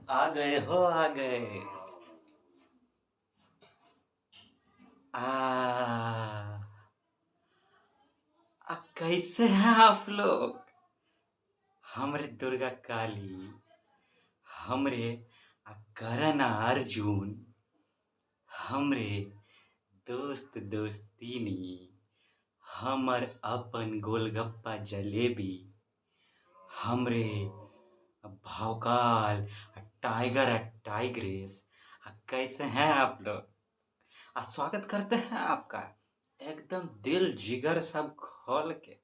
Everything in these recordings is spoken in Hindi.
आ गए हो आ गए। आ कैसे हैं आप लोग? हमरे दुर्गा काली, हमरे करण अर्जुन, हमरे दोस्त दोस्तिनी, हमर अपन गोलगप्पा जलेबी, हमरे भौकाल टाइगर टाइग्रेस। कैसे हैं आप लोग? स्वागत करते हैं आपका एकदम दिल जिगर सब खोल के।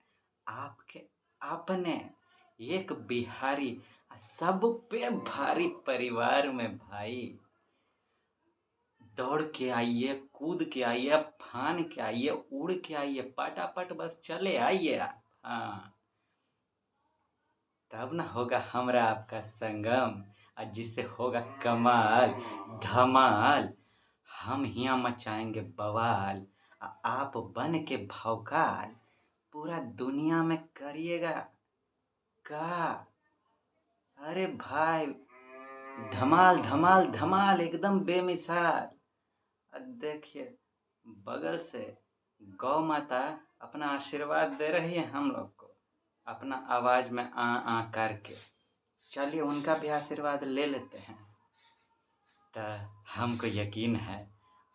आपके अपने एक बिहारी सब पे भारी परिवार में भाई। दौड़ के आइए, कूद के आइए, फान के आइए, उड़ के आइए, पटापट बस चले आइए आप। हाँ, तब ना होगा हमरा आपका संगम, और जिससे होगा कमाल धमाल। हम हियाँ मचाएंगे बवाल, आप बन के भौकाल पूरा दुनिया में करिएगा का। अरे भाई, धमाल धमाल धमाल एकदम बेमिसाल। देखिए, बगल से गौ माता अपना आशीर्वाद दे रही है हम लोग को, अपना आवाज में आ करके। चलिए उनका भी आशीर्वाद ले लेते हैं। तो हमको यकीन है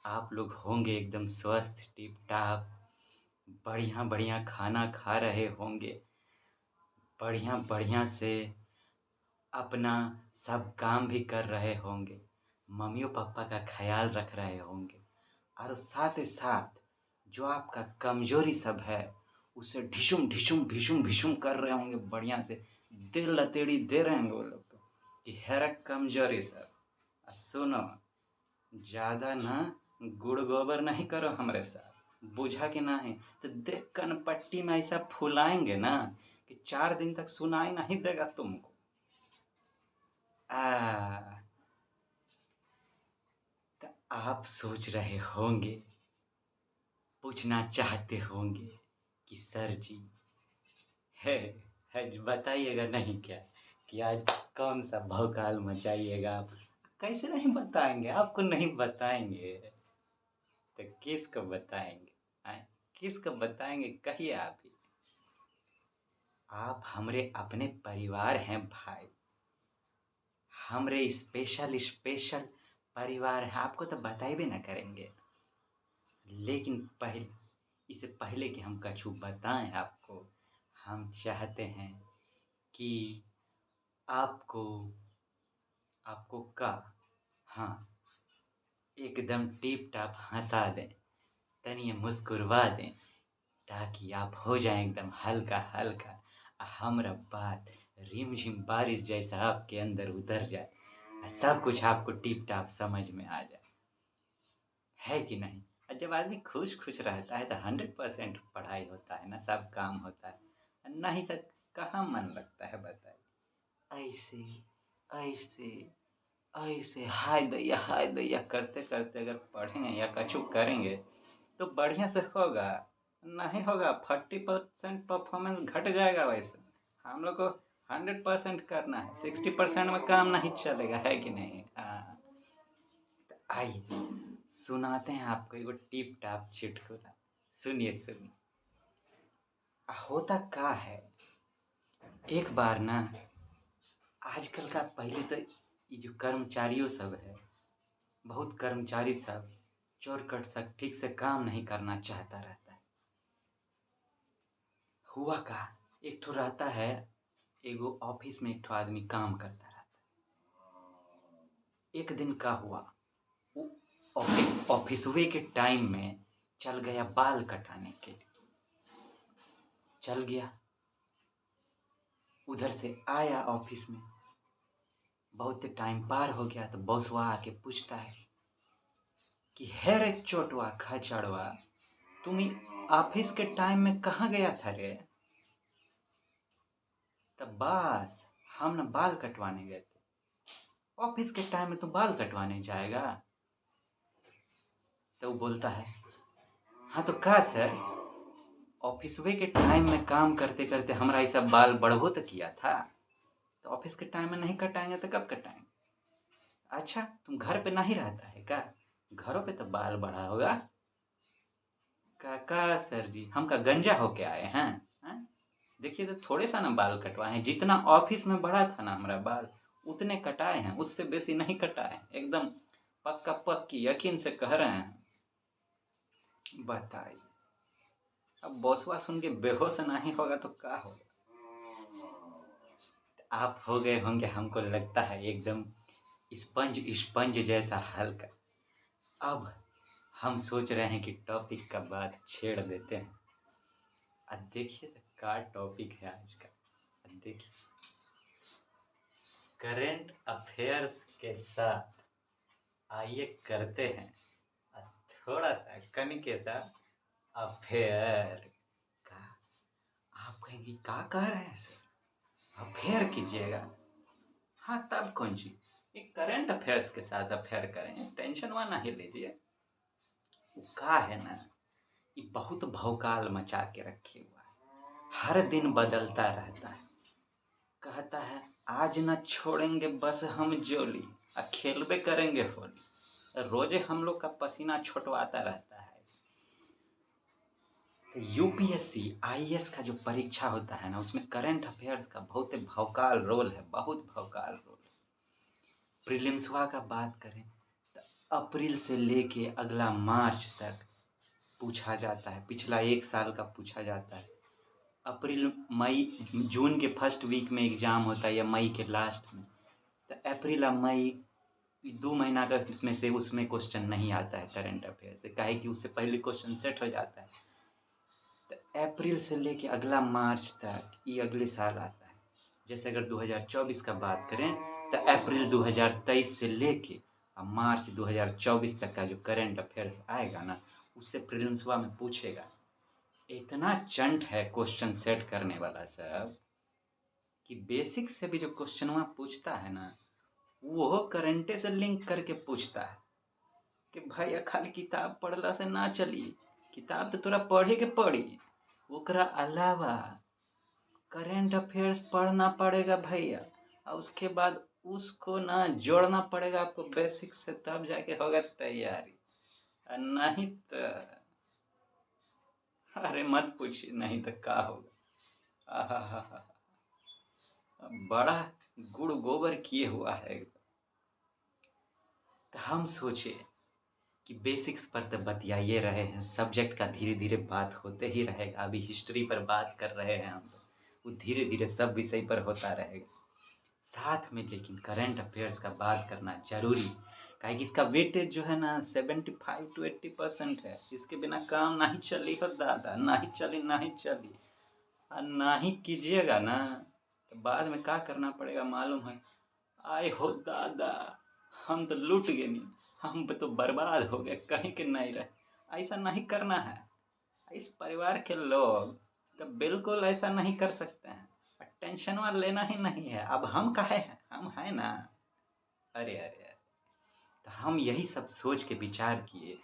आप लोग होंगे एकदम स्वस्थ टिप टाप, बढ़िया बढ़िया खाना खा रहे होंगे, बढ़िया बढ़िया से अपना सब काम भी कर रहे होंगे, मम्मी पापा का ख्याल रख रहे होंगे, और साथ ही साथ जो आपका कमजोरी सब है उसे ढिशुम ढिशुम भिशुम भिशुम कर रहे होंगे, बढ़िया से दिल लतेड़ी दे रहे होंगे वो लोग को कि हेरा कमजोरी सब। सुनो, ज़्यादा ना गुड़ गोबर नहीं करो हमरे साथ, बुझा कि नहीं तो देख कनपट्टी में ऐसा फुलाएंगे ना कि 4 दिन तक सुनाई नहीं देगा तुमको। तो आप सोच रहे होंगे, पूछना चाहते होंगे कि सर जी है बताइएगा नहीं क्या कि आज कौन सा भौकाल मचाइएगा आप? कैसे नहीं बताएंगे, आपको नहीं बताएंगे तो किसको बताएंगे? किसको बताएंगे कहिए आप ही। आप हमरे अपने परिवार हैं भाई, हमरे स्पेशल स्पेशल परिवार है, आपको तो बताए भी ना करेंगे। लेकिन इससे पहले कि हम कछु बताएं आपको, हम चाहते हैं कि आपको आपको का हाँ एकदम टिप टाप हंसा दें, तनिए मुस्कुरवा दें, ताकि आप हो जाएं एकदम हल्का हल्का। हमरा बात रिमझिम बारिश जैसा आपके अंदर उतर जाए, सब कुछ आपको टिप टाप समझ में आ जाए, है कि नहीं? और जब आदमी खुश खुश रहता है तो 100% पढ़ाई होता है ना, सब काम होता है, नहीं तो कहाँ मन लगता है बताइए। ऐसे ऐसे ऐसे हाय दैया करते करते अगर पढ़ें या कछु करेंगे तो बढ़िया से होगा, नहीं होगा 40% परफॉर्मेंस घट जाएगा। वैसे हम लोग को 100% करना है, 60% में काम नहीं चलेगा, है कि नहीं? हाँ, तो आइए सुनाते हैं आपको एगो टिप टाप चुटकुला। सुनिए सुनिए। होता का है, एक बार ना, आजकल का पहले तो ये जो कर्मचारियों सब है, बहुत कर्मचारी सब चोर कट सब ठीक से काम नहीं करना चाहता रहता है। हुआ का, एक ठो रहता है, एगो ऑफिस में एक ठो आदमी काम करता रहता है। एक दिन का हुआ, वो ऑफिसवे के टाइम में चल गया बाल कटाने के लिए। चल गया, उधर से आया ऑफिस में, बहुत टाइम पार हो गया तो बॉसवा आके पूछता है कि हे रे चोटवा खचड़वा, तुम ऑफिस के टाइम में कहाँ गया था रे? तब बस हम ना बाल कटवाने गए थे। ऑफिस के टाइम में तो बाल कटवाने जाएगा? तो वो बोलता है, हाँ तो का सर, ऑफिसवे के टाइम में काम करते करते हमारा ऐसा बाल बढ़बो तो किया था, तो ऑफिस के टाइम में नहीं कटाएंगे तो कब कटाएंगे? अच्छा तुम घर पे नहीं रहता है क्या? घरों पे तो बाल बढ़ा होगा। काका सर जी हम का गंजा होके आए हैं? हैं? देखिए तो थोड़े सा ना बाल कटवाए हैं, जितना ऑफिस में बढ़ा था ना हमारा बाल उतने कटाए हैं, उससे बेसी नहीं कटाए हैं। एकदम पक्का पक्की यकीन से कह रहे हैं। बताइए, अब बॉसवा सुन के बेहोश नहीं होगा तो क्या होगा? आप हो गए होंगे हमको लगता है एकदम स्पंज स्पंज जैसा हल्का। अब हम सोच रहे हैं कि टॉपिक का बात छेड़ देते हैं। अब देखिए तो क्या टॉपिक है आज का। अब देखिए, करंट अफेयर्स के साथ आइए करते हैं थोड़ा सा कनिके सा अफेयर का। आप कहेंगे क्या कह रहे हैं सर, अफेयर कीजिएगा? हाँ तब कौन सी, एक करंट अफेयर्स के साथ अफेयर करें, टेंशन वहाँ नहीं लीजिए। वो का है ना, ये बहुत भौकाल मचा के रखे हुआ है, हर दिन बदलता रहता है। कहता है आज न छोड़ेंगे बस हम जोली, खेलबे करेंगे होली। रोजे हम लोग का पसीना छुटवाता रहता है। तो यूपीएससी आईएएस का जो परीक्षा होता है ना, उसमें करंट अफेयर्स का बहुत भौकाल रोल है, बहुत भौकाल रोल है। प्रीलिम्सवा का बात करें तो अप्रैल से लेके अगला मार्च तक पूछा जाता है, पिछला एक साल का पूछा जाता है। अप्रैल मई जून के फर्स्ट वीक में एग्ज़ाम होता है या मई के लास्ट में। तो अप्रैल और मई 2 महीना का इसमें से उसमें क्वेश्चन नहीं आता है करंट अफेयर से, काहे कि उससे पहले क्वेश्चन सेट हो जाता है। तो अप्रैल से लेके अगला मार्च तक ये अगले साल आता है। जैसे अगर 2024 का बात करें तो अप्रैल 2023 से लेके मार्च 2024 तक का जो करंट अफेयर्स आएगा ना, उससे प्रीलिम्सवा में पूछेगा। इतना चंट है क्वेश्चन सेट करने वाला सब कि बेसिक से भी जो क्वेश्चन वहाँ पूछता है ना, वो करंटे से लिंक करके पूछता है कि भाई खाली किताब पढ़ला से ना चली, किताब तो तोरा पढ़े के पड़ी, ओकरा अलावा करंट अफेयर्स पढ़ना पड़ेगा भैया। और उसके बाद उसको ना जोड़ना पड़ेगा आपको बेसिक से, तब जाके होगा तैयारी। नहीं तो अरे मत पूछिए, नहीं तो क्या होगा। आहा, बड़ा गुड़ गोबर किए हुआ है। तो हम सोचे कि बेसिक्स पर तो बतियाइए रहे हैं, सब्जेक्ट का धीरे धीरे बात होते ही रहेगा। अभी हिस्ट्री पर बात कर रहे हैं हम लोग, वो धीरे धीरे सब विषय पर होता रहेगा साथ में। लेकिन करंट अफेयर्स का बात करना जरूरी, काहे कि इसका वेटेज जो है ना 75 to 80% है। इसके बिना काम नहीं चली हो दादा, नहीं चली नहीं चली। और नहीं कीजिएगा ना तो बाद में क्या करना पड़ेगा मालूम है? आए हो दादा, हम तो लूट गए, नहीं हम तो बर्बाद हो गए, कहीं के नहीं रहे। ऐसा नहीं करना है। इस परिवार के लोग तो बिल्कुल ऐसा नहीं कर सकते हैं। टेंशन वाला लेना ही नहीं है। अब हम काहे हैं, हम हैं ना। अरे अरे अरे, तो हम यही सब सोच के विचार किए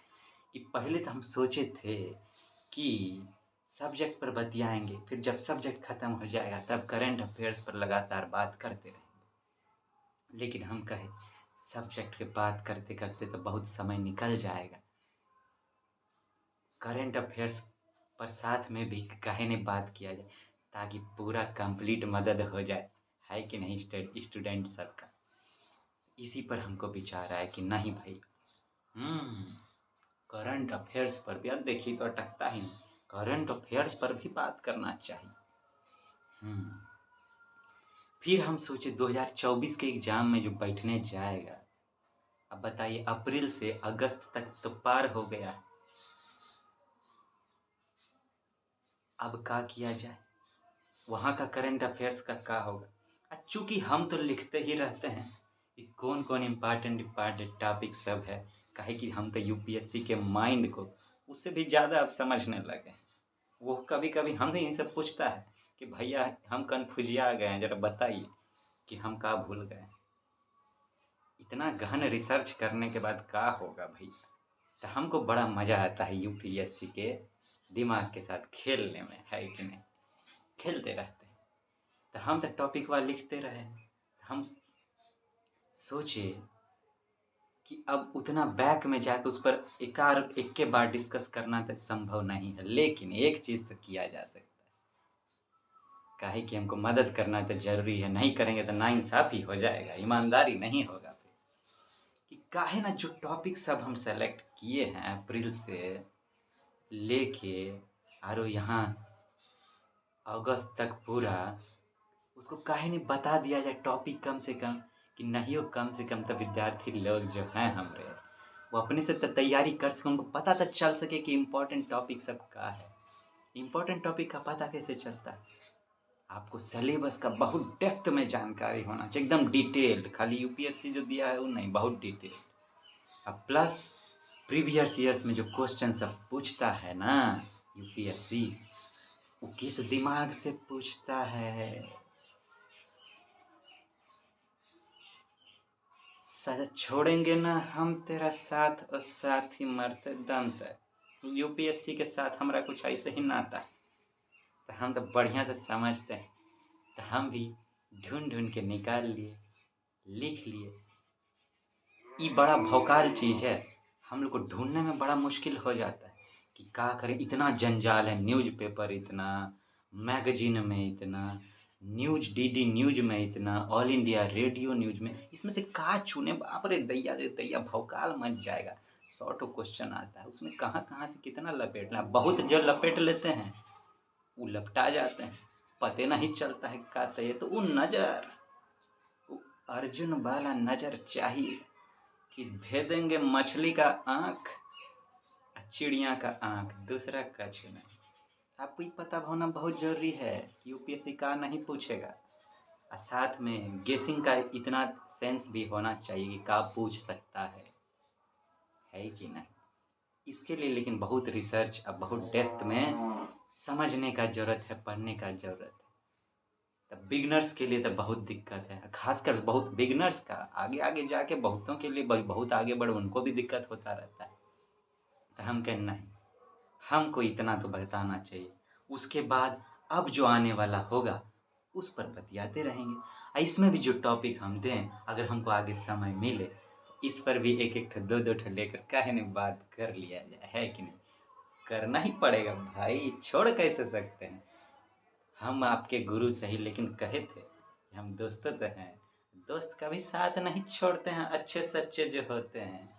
कि पहले तो हम सोचे थे कि सब्जेक्ट पर बतियाएंगे, फिर जब सब्जेक्ट ख़त्म हो जाएगा तब करंट अफेयर्स पर लगातार बात करते रहेंगे। लेकिन हम कहे सब्जेक्ट की बात करते करते तो बहुत समय निकल जाएगा, करंट अफेयर्स पर साथ में भी काहे नहीं बात किया जाए, ताकि पूरा कंप्लीट मदद हो जाए, है कि नहीं स्टूडेंट सबका। इसी पर हमको विचार आया कि नहीं भाई, करंट अफेयर्स पर भी, अब देखिए तो अटकता ही नहीं, करंट अफेयर्स पर भी बात करना चाहिए। फिर हम सोचे 2024 के एग्ज़ाम में जो बैठने जाएगा, अब बताइए अप्रैल से अगस्त तक तो पार हो गया, अब क्या किया जाए? वहाँ का करंट अफेयर्स का क्या होगा? चूँकि हम तो लिखते ही रहते हैं कि कौन कौन इम्पॉर्टेंट इम्पॉर्टेंट टॉपिक सब है, काहे कि हम तो यूपीएससी के माइंड को उससे भी ज़्यादा अब समझने लगे। वो कभी कभी हमसे इनसे पूछता है कि भैया हम कन्फ्यूजिया गए हैं, ज़रा बताइए कि हम क्या भूल गए। इतना गहन रिसर्च करने के बाद क्या होगा भैया? तो हमको बड़ा मज़ा आता है यूपीएससी के दिमाग के साथ खेलने में, है कि नहीं? खेलते रहते हैं। तो हम तो टॉपिक वाला लिखते रहे। हम सोचे कि अब उतना बैक में जाके उस पर एक के बार डिस्कस करना तो संभव नहीं है, लेकिन एक चीज़ तो किया जा सकता है। काहे कि हमको मदद करना तो ज़रूरी है, नहीं करेंगे तो नाइंसाफ़ी हो जाएगा, ईमानदारी नहीं होगा फिर। कि काहे ना जो टॉपिक सब हम सेलेक्ट किए हैं अप्रैल से लेके आरो यहाँ अगस्त तक पूरा, उसको काहे नहीं बता दिया जाए टॉपिक कम से कम, कि नहीं हो कम से कम तो विद्यार्थी लोग जो हैं हमरे, वो अपने से तो तैयारी कर सकें, उनको पता तो चल सके कि इम्पोर्टेंट टॉपिक सब का है। इम्पोर्टेंट टॉपिक का पता कैसे चलता है? आपको सिलेबस का बहुत डेप्थ में जानकारी होना चाहिए, एकदम डिटेल्ड। खाली यूपीएससी जो दिया है वो नहीं, बहुत डिटेल्ड। अब प्लस प्रीवियस ईयर्स में जो क्वेश्चन सब पूछता है ना यूपीएससी, वो किस दिमाग से पूछता है। सजा छोड़ेंगे ना हम तेरा साथ, और साथ ही मरते दम तक। यूपीएससी के साथ हमारा कुछ ऐसे ही नाता है, तो हम तो बढ़िया से समझते हैं, तो हम भी ढूंढ ढूंढ के निकाल लिए, लिख लिए। ये बड़ा भौकाल चीज़ है, हम लोग को ढूंढने में बड़ा मुश्किल हो जाता है कि क्या करें। इतना जंजाल है, न्यूज़पेपर इतना, मैगजीन में इतना, न्यूज़ डीडी न्यूज़ में इतना, ऑल इंडिया रेडियो न्यूज़ में, इसमें से का चुने। बाप रे दैया भौकाल मच जाएगा। 100 क्वेश्चन आता है, उसमें कहाँ कहाँ से कितना लपेटना। बहुत जो लपेट लेते हैं वो लपटा जाते हैं, पते नहीं चलता है का। तो ये तो वो नज़र, वो अर्जुन वाला नज़र चाहिए कि भेदेंगे मछली का आँख, चिड़िया का आँख, दूसरा कुछ नहीं। आपको ये पता होना बहुत ज़रूरी है कि यूपीएससी का नहीं पूछेगा, और साथ में गेसिंग का इतना सेंस भी होना चाहिए कि का पूछ सकता है कि नहीं। इसके लिए लेकिन बहुत रिसर्च, अब बहुत डेप्थ में समझने का ज़रूरत है, पढ़ने का ज़रूरत है। तब बिगनर्स के लिए तो बहुत दिक्कत है, खासकर बहुत बिगनर्स का। आगे आगे जाके बहुतों के लिए बहुत आगे बढ़, उनको भी दिक्कत होता रहता है। तो हम कहें नहीं, हमको इतना तो बताना चाहिए। उसके बाद अब जो आने वाला होगा उस पर बतियाते रहेंगे, और इसमें भी जो टॉपिक हम दें, अगर हमको आगे समय मिले तो इस पर भी एक एक ठो दो दो ठो लेकर काहे नहीं बात कर लिया जाए, है कि नहीं। करना ही पड़ेगा भाई, छोड़ कैसे सकते हैं। हम आपके गुरु सही, लेकिन कहे थे कि हम दोस्त तो हैं, दोस्त कभी साथ नहीं छोड़ते हैं, अच्छे सच्चे जो होते हैं।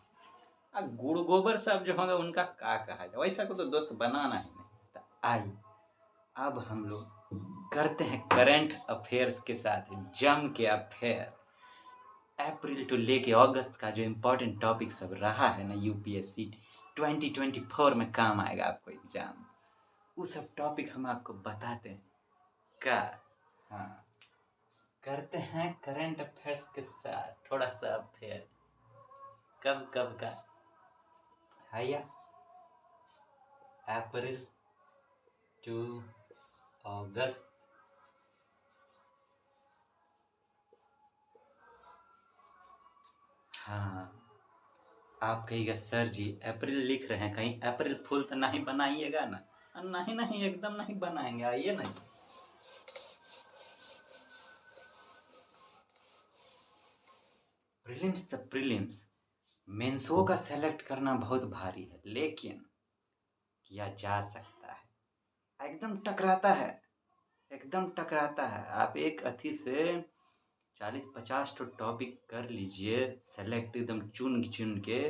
गुड़ गोबर सब जो होंगे उनका क्या कहा जाए, वैसा को तो दोस्त बनाना ही नहीं। तो आइए अब हम लोग करते हैं करंट अफेयर्स के साथ जम के अफेयर। अप्रैल टू लेके अगस्त का जो इम्पोर्टेंट टॉपिक सब रहा है ना यूपीएससी 2024 में काम आएगा आपको एग्जाम, वो सब टॉपिक हम आपको बताते हैं का। हाँ, करते हैं करंट अफेयर्स के साथ थोड़ा सा अफेयर। कब कब का है या अप्रैल टू अगस्त। हाँ, आप कहिएगा सर जी अप्रैल लिख रहे हैं, कहीं अप्रैल फूल तो नहीं बनाइएगा ना। नहीं नहीं, एकदम नहीं बनाएंगे, आइए ना। प्रीलिम्स तो प्रीलिम्स, मेंसों का सेलेक्ट करना बहुत भारी है, लेकिन किया जा सकता है। एकदम टकराता है, एकदम टकराता है। आप एक अथी से 40-50 ठो टॉपिक कर लीजिए सेलेक्ट, एकदम चुन चुन के,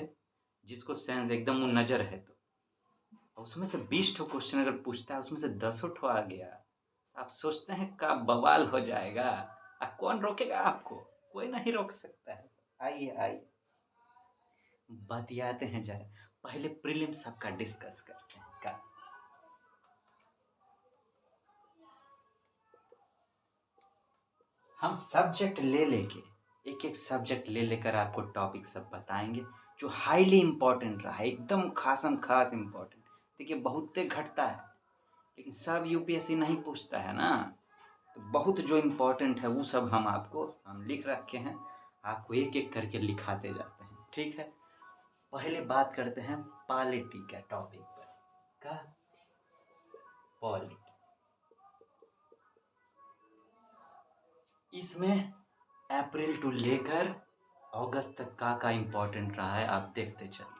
जिसको सेंस एकदम वो नज़र है। तो उसमें से 20 ठो क्वेश्चन अगर पूछता है, उसमें से 10 ठो आ गया, आप सोचते हैं का बवाल हो जाएगा। कौन रोकेगा आपको? कोई नहीं रोक सकता है। आइए आइए बतियाते हैं जरा, पहले प्रीलिम्स सबका डिस्कस करते हैं का। हम सब्जेक्ट ले लेके, एक एक सब्जेक्ट ले लेकर आपको टॉपिक सब बताएंगे जो हाईली इम्पोर्टेंट रहा है, एकदम खासम खास इम्पोर्टेंट। देखिए बहुते घटता है, लेकिन सब यूपीएससी नहीं पूछता है ना। तो बहुत जो इम्पोर्टेंट है वो सब हम लिख रखे हैं, आपको एक एक करके लिखाते जाते हैं, ठीक है। पहले बात करते हैं पॉलिटी का टॉपिक पर का। पॉलिटी, इसमें अप्रैल टू लेकर अगस्त तक का इम्पोर्टेंट रहा है आप देखते चलिए।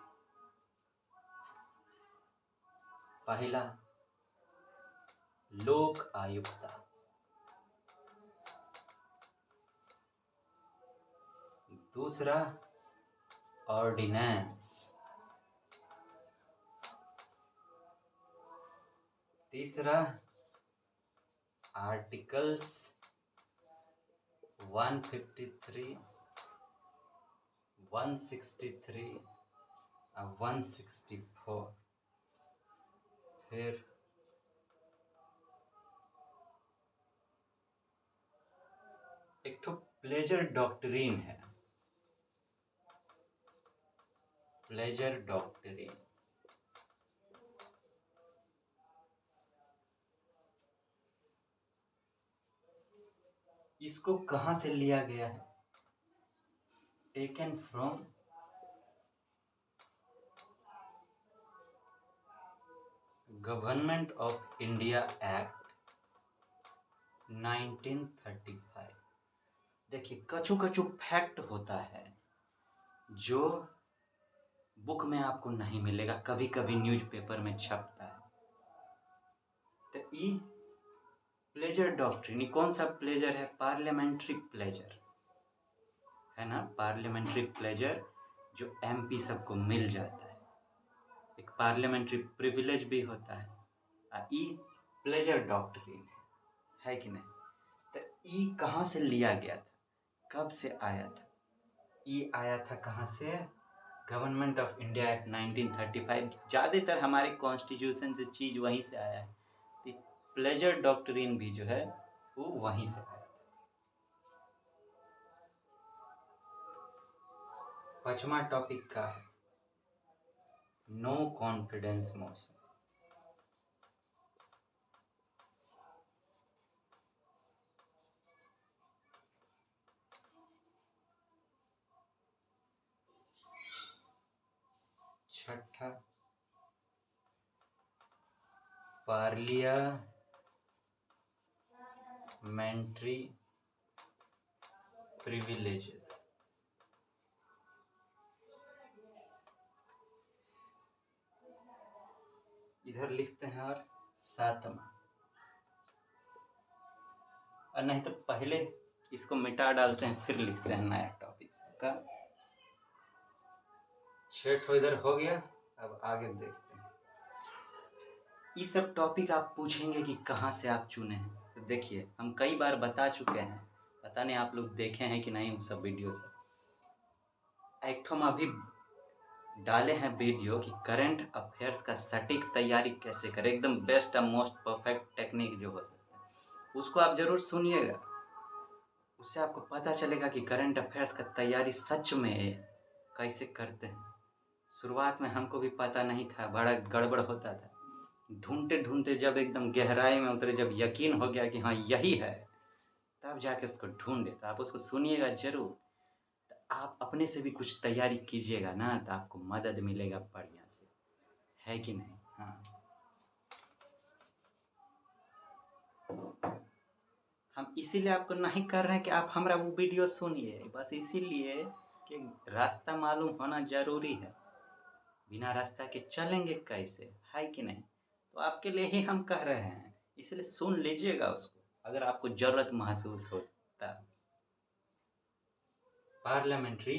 पहला, लोक आयुक्ता। दूसरा, ऑर्डिनेंस। तीसरा, आर्टिकल्स 153, 163 और 164। फिर एक तो प्लेजर डॉक्ट्रिन है, प्लेजर डॉक्ट्रिन। इसको कहाँ से लिया गया है? Taken from government of India act 1935। देखिए, कछु कछु फैक्ट होता है जो बुक में आपको नहीं मिलेगा, कभी कभी न्यूज़पेपर में छपता है। तो ये प्लेजर डॉक्ट्रिन, कौन सा प्लेजर है? पार्लियामेंट्री प्लेजर है ना, पार्लियामेंट्री प्लेजर जो एमपी सबको मिल जाता है। एक पार्लियामेंट्री प्रिविलेज भी होता है। ई प्लेजर डॉक्ट्रिन है कि नहीं? तो ई कहाँ से लिया गया था, कब से आया था? ई आया था कहाँ से? Government of India act 1935। ज़्यादातर हमारे कॉन्स्टिट्यूशन से चीज़ वहीं से आया है। तो प्लेजर डॉक्ट्रिन भी जो है वो वहीं से आया था। पांचवा टॉपिक का है नो कॉन्फिडेंस मोशन। छठा, पार्लियामेंट्री प्रिविलेजेस। इधर लिखते हैं। और सातवां, और नहीं तो पहले इसको मिटा डालते हैं फिर लिखते हैं नया टॉपिक का। छठ इधर हो गया, अब आगे देखते हैं। ये सब टॉपिक आप पूछेंगे कि कहाँ से आप चुने हैं, तो देखिए हम कई बार बता चुके हैं, पता नहीं आप लोग देखे हैं कि नहीं वो सब वीडियो सब। एक तो हम अभी डाले हैं वीडियो कि करंट अफेयर्स का सटीक तैयारी कैसे करें, एकदम बेस्ट और मोस्ट परफेक्ट टेक्निक जो हो सकता है, उसको आप ज़रूर सुनिएगा। उससे आपको पता चलेगा कि करंट अफेयर्स का तैयारी सच में कैसे करते हैं। शुरुआत में हमको भी पता नहीं था, बड़ा गड़बड़ होता था। ढूंढते ढूंढते जब एकदम गहराई में उतरे, जब यकीन हो गया कि हाँ यही है, तब जाके उसको ढूंढे। तो आप उसको सुनिएगा ज़रूर। तो आप अपने से भी कुछ तैयारी कीजिएगा ना, तो आपको मदद मिलेगा बढ़िया से, है कि नहीं? हाँ, हम इसीलिए आपको नहीं कर रहे हैं कि आप हमारा वो वीडियो सुनिए, बस इसीलिए कि रास्ता मालूम होना ज़रूरी है। बिना रास्ता के चलेंगे कैसे, है कि नहीं? तो आपके लिए ही हम कह रहे हैं, इसलिए सुन लीजिएगा उसको अगर आपको ज़रूरत महसूस होता। पार्लियामेंट्री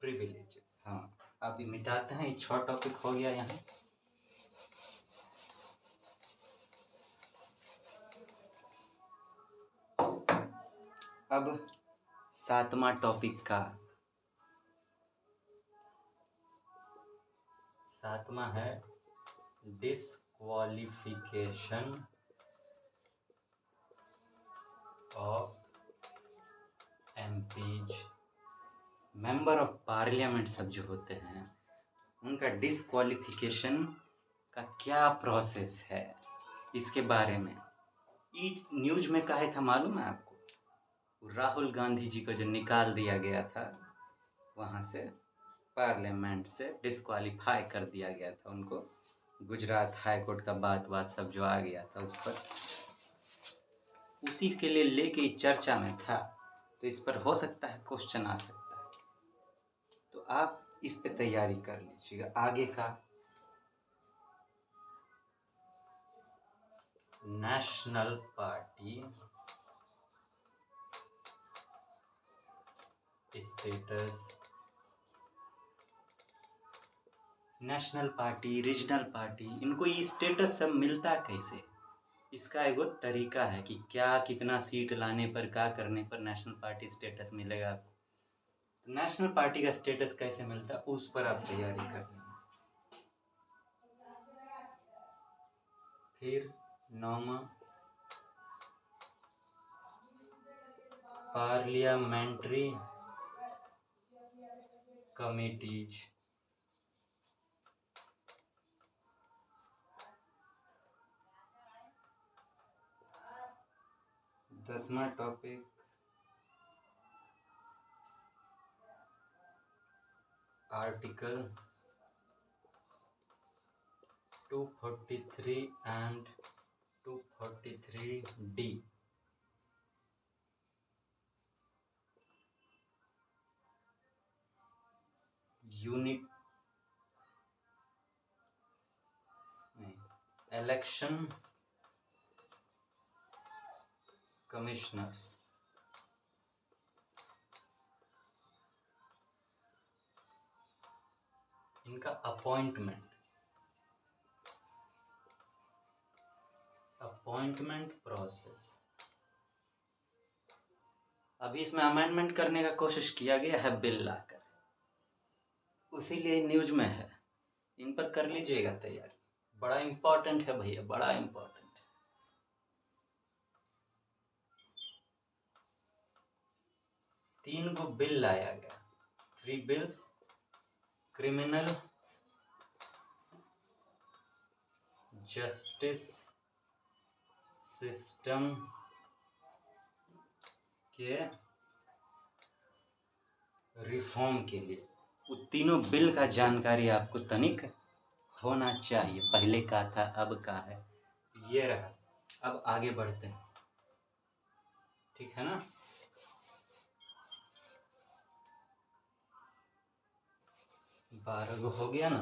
प्रिविलेजेस, हाँ अभी मिटाते हैं। 6 टॉपिक हो गया यहाँ। अब 7वां टॉपिक का 7वां है disqualification of MPs. Member of parliament सब जो होते हैं उनका डिस्क्वालिफिकेशन का क्या प्रोसेस है, इसके बारे में ये न्यूज में कहा था, मालूम है आपको? राहुल गांधी जी को जो निकाल दिया गया था वहाँ से, पार्लियामेंट से डिस्क्वालीफाई कर दिया गया था उनको। गुजरात हाई कोर्ट का बात सब जो आ गया था उस पर, उसी के लिए लेके चर्चा में था। तो इस पर हो सकता है क्वेश्चन आ सकता है। तो आप इस पे तैयारी कर लीजिएगा आगे का। National party status, national party, regional party, इनको ये स्टेटस सब मिलता कैसे? इसका एगो तरीका है कि क्या कितना सीट लाने पर, क्या करने पर नेशनल पार्टी स्टेटस मिलेगा आपको। तो नेशनल पार्टी का स्टेटस कैसे मिलता है उस पर आप तैयारी कर लेंगे। फिर 9वां पार्लियामेंट्री कमिटीज, 10वां topic article 243 and 243D, unit election commissioners, इनका अपॉइंटमेंट प्रोसेस। अभी इसमें अमेंडमेंट करने का कोशिश किया गया है बिल लाकर, उसीलिए न्यूज में है। इन पर कर लीजिएगा तैयारी, बड़ा इम्पोर्टेंट है भैया, बड़ा इम्पोर्टेंट है। तीन गो बिल लाया गया, 3 बिल्स, क्रिमिनल जस्टिस सिस्टम के रिफॉर्म के लिए। वो तीनों बिल का जानकारी आपको तनिक होना चाहिए, पहले का था अब का है, ये रहा। अब आगे बढ़ते हैं, ठीक है ना। बारह गो हो गया ना।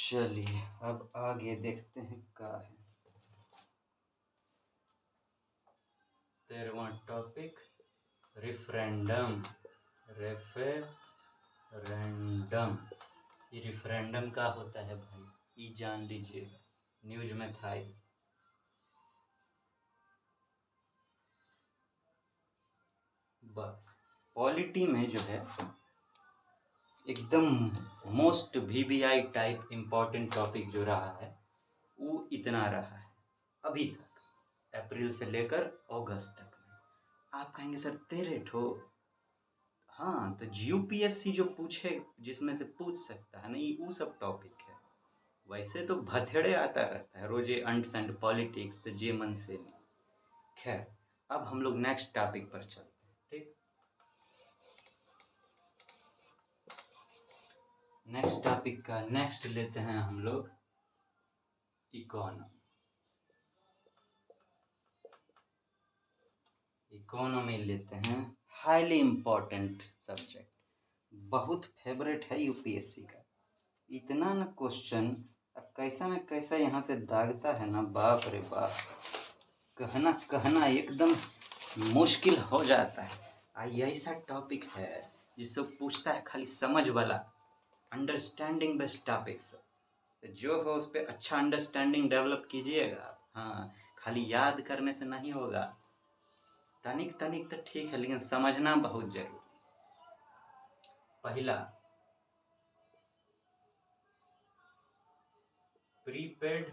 चलिए अब आगे देखते हैं क्या है। 13वां टॉपिक रेफरेंडम। ये रेफरेंडम का होता है भाई, ये जान लीजिएगा, न्यूज में था ये। बस पॉलिटी में जो है एकदम most VVI type important topic जो रहा है वो इतना रहा है अभी तक, अप्रैल से लेकर अगस्त तक में। आप कहेंगे सर तेरे ठो, हाँ तो यूपीएससी जो पूछे, जिसमें से पूछ सकता है ना, ये वो सब टॉपिक है। वैसे तो भथेड़े आता रहता है रोजे, अंट्स एंड पॉलिटिक्स, तो जे मन से नहीं। खैर अब हम लोग नेक्स्ट टॉपिक पर चलते हैं, ठीक। नेक्स्ट टॉपिक का नेक्स्ट लेते हैं हम लोग इकोनॉमी। इकोनॉमी लेते हैं, हाईली इम्पोर्टेंट सब्जेक्ट, बहुत फेवरेट है यूपीएससी का। इतना न क्वेश्चन कैसा न कैसा यहाँ से दागता है ना, बाप रे बाप, कहना कहना एकदम मुश्किल हो जाता है। ये ऐसा टॉपिक है जिससे पूछता है खाली समझ वाला, अंडरस्टैंडिंग बेस्ड टॉपिक्स, जो हो उस पर अच्छा अंडरस्टैंडिंग डेवलप कीजिएगा। हाँ, खाली याद करने से नहीं होगा, तनिक तनिक तो ठीक है लेकिन समझना बहुत जरूरी। पहला प्रीपेड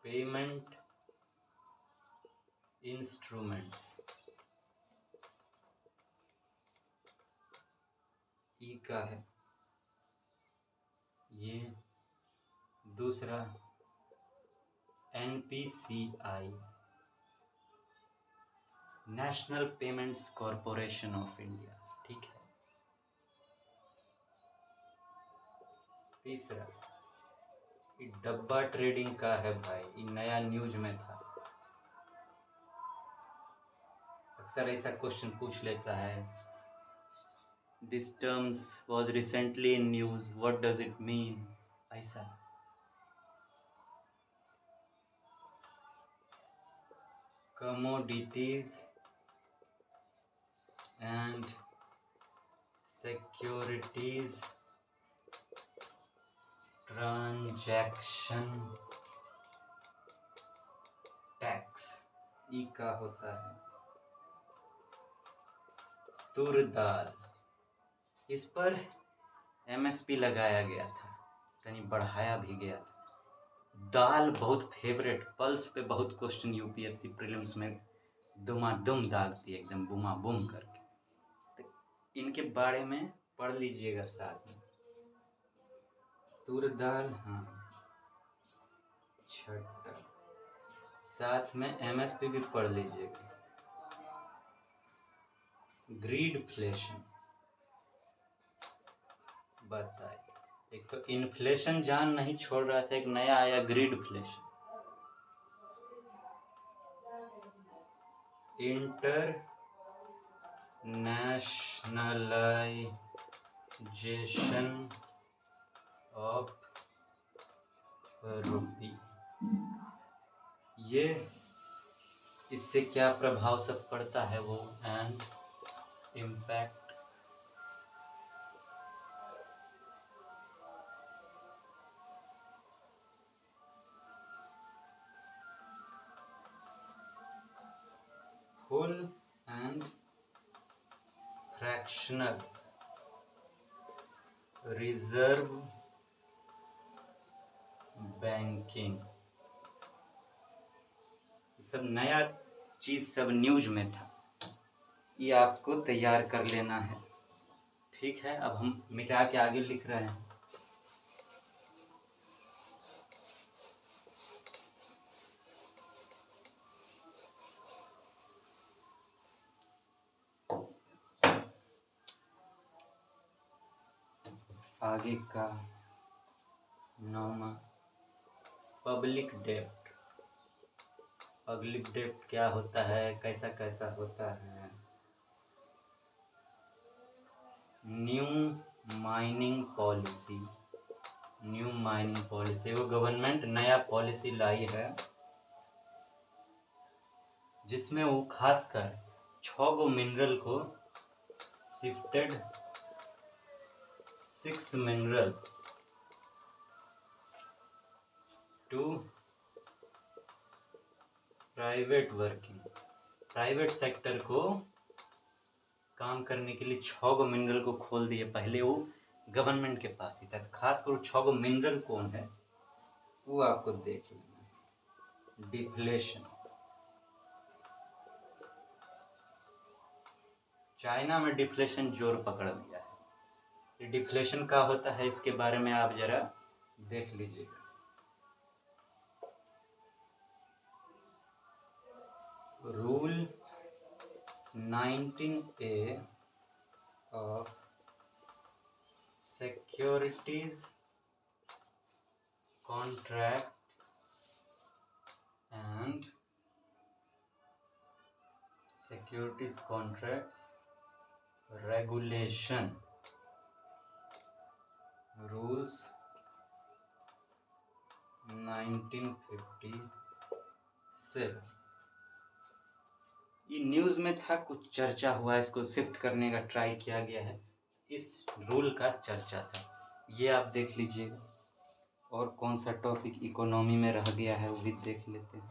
पेमेंट इंस्ट्रूमेंट्स, ई का है ये। दूसरा NPCI, national payments corporation of India, ठीक है। तीसरा ये डब्बा ट्रेडिंग का है भाई, ये नया न्यूज में था। अक्सर ऐसा क्वेश्चन पूछ लेता है, this terms was recently in news, what does it mean, ऐसा। Commodities and securities transaction tax, ई का होता है तुर दाल। इस पर एमएसपी लगाया गया था, यानी बढ़ाया भी गया था। दाल बहुत फेवरेट, पल्स पे बहुत क्वेश्चन यूपीएससी प्रीलिम्स में दुमादुम दागती है, एकदम बुमा बुम करके। तो इनके बारे में पढ़ लीजिएगा साथ में। तुर दाल, हाँ, छठा। साथ में एमएसपी भी पढ़ लीजिएगा। ग्रीडफ्लेशन बताइए, एक तो इन्फ्लेशन जान नहीं छोड़ रहा था, एक नया आया ग्रीडफ्लेशन। इंटरनेशनलाइजेशन ऑफ रूपी, ये इससे क्या प्रभाव सब पड़ता है वो, and impact full and fractional reserve banking, सब नया चीज सब न्यूज में था, ये आपको तैयार कर लेना है। ठीक है, अब हम मिटा के आगे लिख रहे हैं। आगे का 9वां, पब्लिक डेब्ट। पब्लिक डेब्ट क्या होता है, कैसा कैसा होता है। New mining policy, new mining policy, वो गवर्नमेंट नया पॉलिसी लाई है जिसमें वो खासकर 6 गो मिनरल को shifted 6 minerals to private working, private sector को काम करने के लिए 6 गो मिनरल को खोल दिए। पहले वो गवर्नमेंट के पास ही था, खासकर 6 गो मिनरल कौन है वो आपको देख लेना। डिफ्लेशन, चाइना में डिफ्लेशन जोर पकड़ लिया है। ये डिफ्लेशन का होता है, इसके बारे में आप जरा देख लीजिएगा। Rule 19A of securities contracts and securities contracts regulation rules 1957। ये न्यूज में था, कुछ चर्चा हुआ, इसको शिफ्ट करने का ट्राई किया गया है, इस रूल का चर्चा था, ये आप देख लीजिएगा। और कौन सा टॉपिक इकोनॉमी में रह गया है वो भी देख लेते हैं।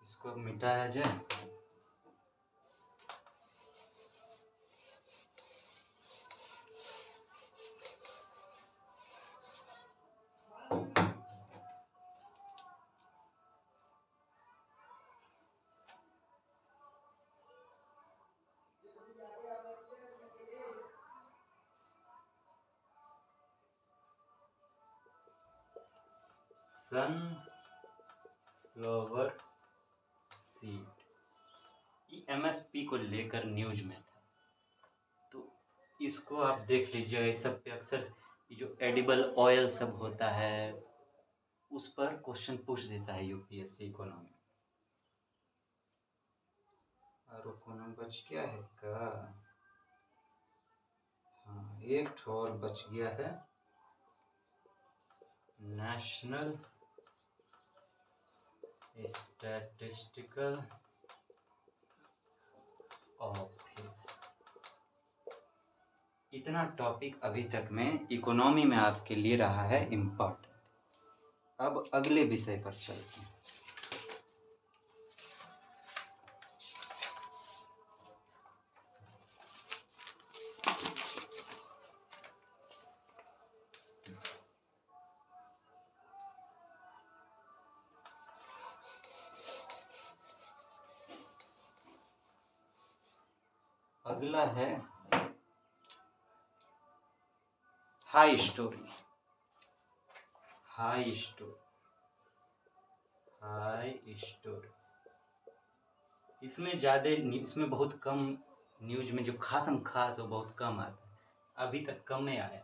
इसको मिटाया जाए। सनफ्लावर सीड, कि एमएसपी को लेकर न्यूज में था। तो इसको आप देख लीजिएगा, इस सब पे अक्सर ये जो एडिबल ऑयल सब होता है उस पर क्वेश्चन पूछ देता है यूपीएससी इकोनॉमी। और कोनो बच गया है का? हाँ, एक ठो और बच गया है, नेशनल स्टैटिस्टिकल ऑफिस। इतना टॉपिक अभी तक में इकोनॉमी में आपके लिए रहा है इम्पोर्टेंट। अब अगले विषय पर चलते हैं। अगला है हाई स्टोरी। हाई स्टोरी इसमें बहुत कम न्यूज में जो खासम खास वो बहुत कम आता है, अभी तक कम में आया।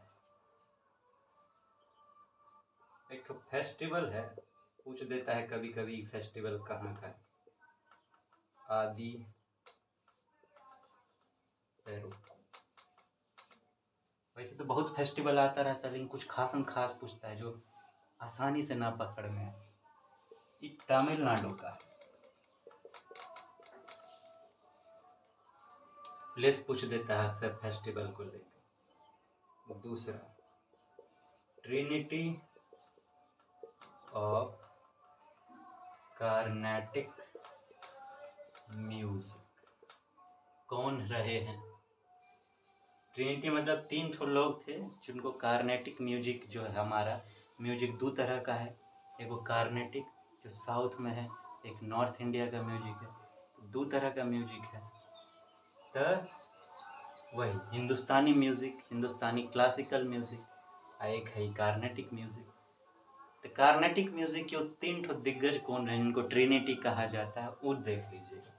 एक तो फेस्टिवल है, पूछ देता है कभी कभी फेस्टिवल कहाँ का है, आदि पैरो। वैसे तो बहुत फेस्टिवल आता रहता है, लेकिन कुछ खासम खास पूछता है जो आसानी से ना पकड़ में। ये तमिलनाडु का है। प्लेस पूछ देता है अक्सर फेस्टिवल को लेकर। दूसरा, ट्रिनिटी ऑफ कार्नेटिक म्यूजिक कौन रहे हैं? ट्रिनिटी मतलब 3 ठो लोग थे जिनको कार्नेटिक म्यूजिक जो है, हमारा म्यूजिक दो तरह का है। एक वो कार्नेटिक जो साउथ में है, एक नॉर्थ इंडिया का म्यूजिक है। दो तरह का म्यूजिक है। तो वही हिंदुस्तानी म्यूजिक, हिंदुस्तानी क्लासिकल म्यूजिक, एक है कार्नेटिक म्यूजिक। तो कार्नेटिक म्यूजिक के 3 ठो दिग्गज कौन रहे जिनको ट्रिनिटी कहा जाता है, वो देख लीजिएगा।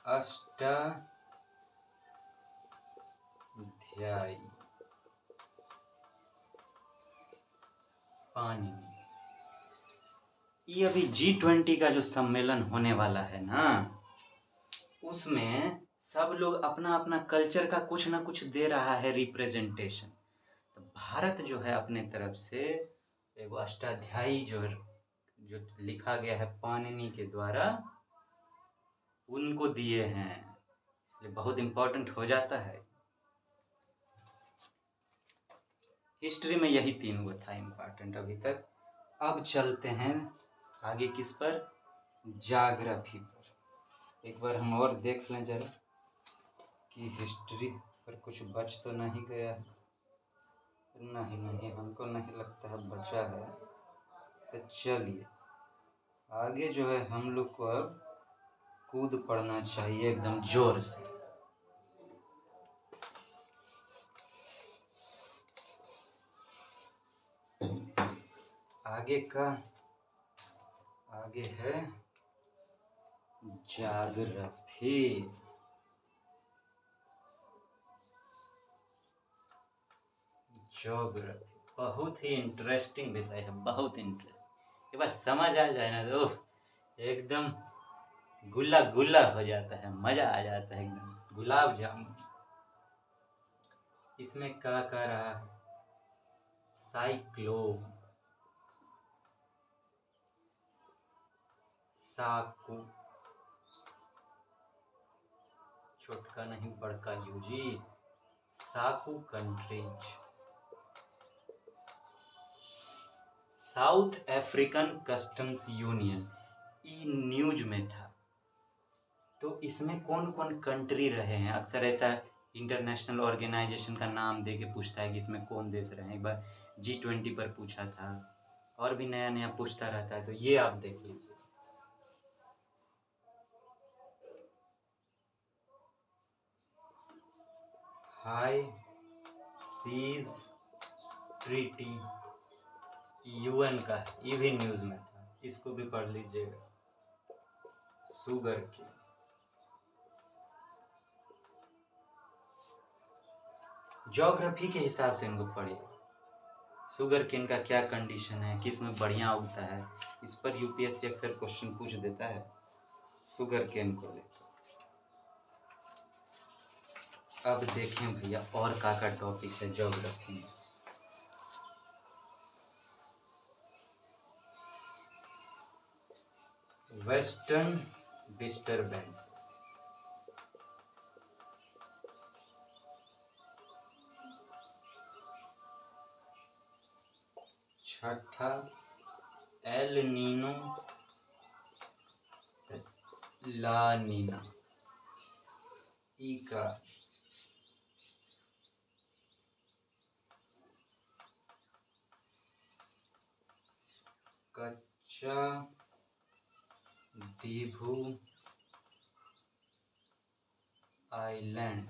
अष्टाध्यायी पाणिनि। ये अभी G20 का जो सम्मेलन होने वाला है ना, उसमें सब लोग अपना अपना कल्चर का कुछ ना कुछ दे रहा है रिप्रेजेंटेशन। तो भारत जो है अपने तरफ से एक अष्टाध्यायी जो लिखा गया है पाणिनि के द्वारा, उनको दिए हैं, इसलिए बहुत इम्पोर्टेंट हो जाता है। हिस्ट्री में यही 3 वो था इम्पोर्टेंट अभी तक। अब चलते हैं आगे किस पर? ज्योग्राफी पर। एक बार हम और देख लें जरा कि हिस्ट्री पर कुछ बच तो नहीं गया है। नहीं, हमको नहीं लगता है बचा है। तो चलिए आगे जो है हम लोग को अब कूद पड़ना चाहिए एकदम जोर से। आगे है ज्योग्राफी। बहुत ही इंटरेस्टिंग विषय है, बहुत इंटरेस्टिंग। एक बार समझ आ जाए ना तो एकदम गुल्ला गुल्ला हो जाता है, मजा आ जाता है, एकदम गुलाब जामुन। इसमें क्या कह रहा है? साइक्लोन, साकू, छोटका नहीं बड़का यूजी, SACU countries, south African customs union. ई न्यूज में था। तो इसमें कौन कौन कंट्री रहे हैं? अक्सर ऐसा इंटरनेशनल ऑर्गेनाइजेशन का नाम दे के पूछता है कि इसमें कौन देश रहे हैं। एक बार G20 पर पूछा था, और भी नया नया पूछता रहता है, तो ये आप देख लीजिए। हाई सीज ट्रीटी UN का, ये भी न्यूज में था। इसको भी पढ़ लीजिएगा। शुगर की ज्योग्राफी के हिसाब से इनको पढ़िए। शुगर केन का क्या कंडीशन है, किस में बढ़िया उगता है, इस पर यूपीएससी अक्सर क्वेश्चन पूछ देता है शुगर केन को लेकर। अब देखें भैया और का टॉपिक है ज्योग्राफी में। Western disturbances. छठा एल नीनो ला नीना। ई का कच्चा दीभू आइलैंड।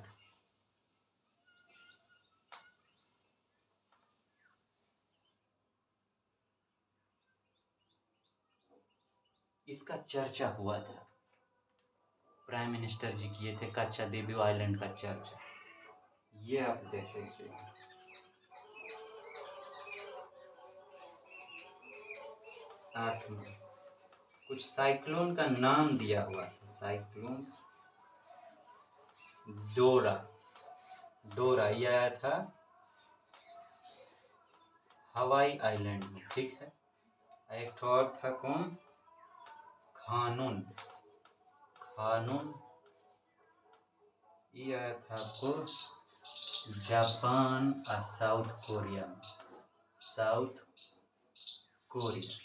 इसका चर्चा हुआ था, प्राइम मिनिस्टर जी किए थे कच्चा दीभू आइलैंड का चर्चा। ये आप देख लीजिए। आठवां कुछ साइक्लोन का नाम दिया हुआ था, साइक्लोन्स। डोरा, डोरा ये आया था हवाई आइलैंड में, ठीक है। एक और था कौन, खानून, खानून ये आया था आपको जापान और साउथ कोरिया में, साउथ कोरिया।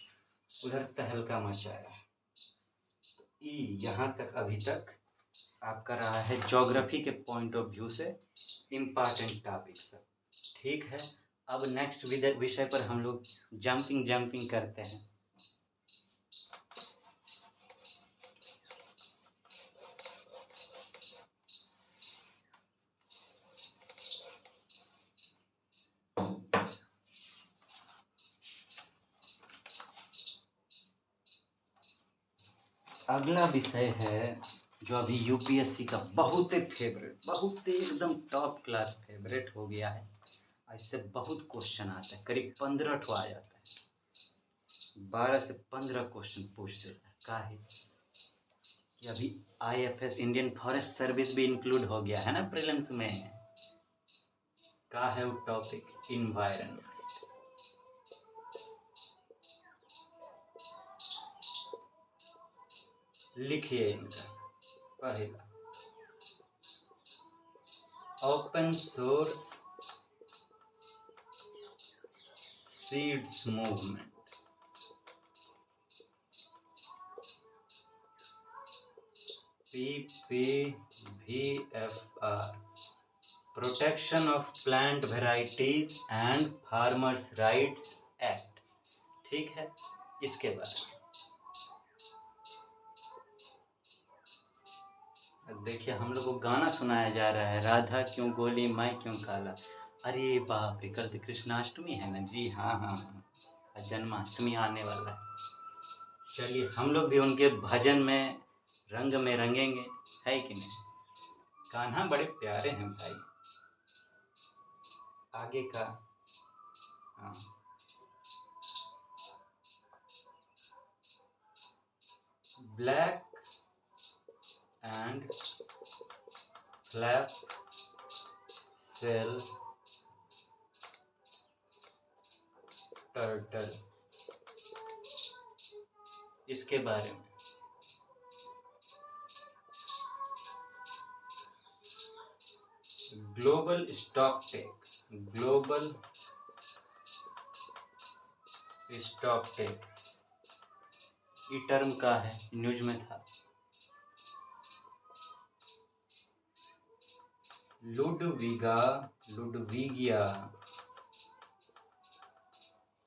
उधर तहलका मचाया है। यहाँ तक अभी तक आपका रहा है ज्योग्राफी के पॉइंट ऑफ व्यू से इम्पॉर्टेंट टॉपिक सब, ठीक है। अब नेक्स्ट विषय पर हम लोग जंपिंग करते हैं। अगला विषय है जो अभी यूपीएससी का बहुत ही फेवरेट, बहुत ही एकदम टॉप क्लास फेवरेट हो गया है। इससे बहुत क्वेश्चन आता है, करीब 15 ठो आ जाता है, 12 से 15 क्वेश्चन पूछ देता है। का है कि अभी आईएफएस इंडियन फॉरेस्ट सर्विस भी इंक्लूड हो गया है ना प्रीलिम्स में। का है वो टॉपिक, इन्वायरमेंट। लिखिए इनका पहला, open source seeds movement. PPVFR, protection of plant varieties and farmers rights act, ठीक है। इसके बारे में देखिए, हम लोग को गाना सुनाया जा रहा है, राधा क्यों गोली मैं क्यों काला। अरे बाप रे, कल तो कृष्णाष्टमी है ना जी। हाँ हाँ हाँ, जन्माष्टमी आने वाला है। चलिए हम लोग भी उनके भजन में रंग में रंगेंगे, है कि नहीं। कान्हा बड़े प्यारे हैं भाई। आगे का, हाँ, black and flap shell turtle, इसके बारे में global stock take, global stock take, ये टर्म का है, न्यूज में था। लुडविगिया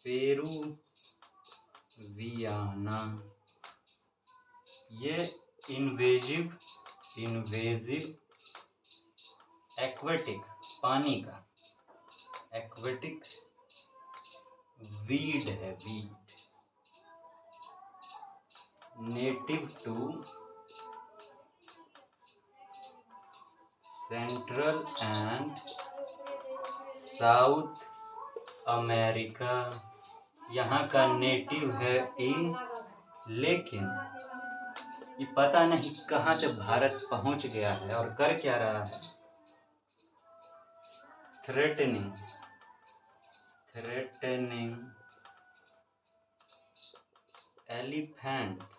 पेरुवियाना, ये इन्वेजिव एक्वेटिक, पानी का एक्वेटिक वीड है, weed. Native to central and south America. यहाँ का नेटिव है ई, लेकिन ये पता नहीं कहाँ से भारत पहुँच गया है और कर क्या रहा है। थ्रेटनिंग एलिफेंट्स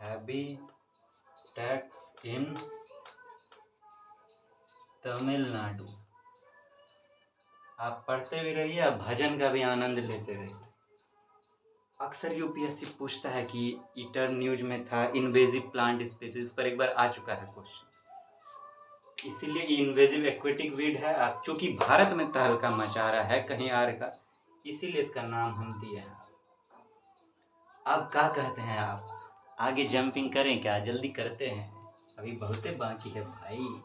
हैबिटेट्स इन तमिलनाडु। आप पढ़ते भी रहिए, आप भजन का भी आनंद लेते रहिए। अक्सर यूपीएससी पूछता है कि ईटर न्यूज में था इन्वेजिव प्लांट स्पीसीज पर एक बार आ चुका है क्वेश्चन, इसीलिए इन्वेजिव एक्वेटिक वीड है। चूंकि भारत में तहलका मचा रहा है कहीं और का, इसीलिए इसका नाम हम दिए हैं। अब क्या कहते हैं आप, आगे जंपिंग करें क्या? जल्दी करते हैं, अभी बहुत बाकी है भाई।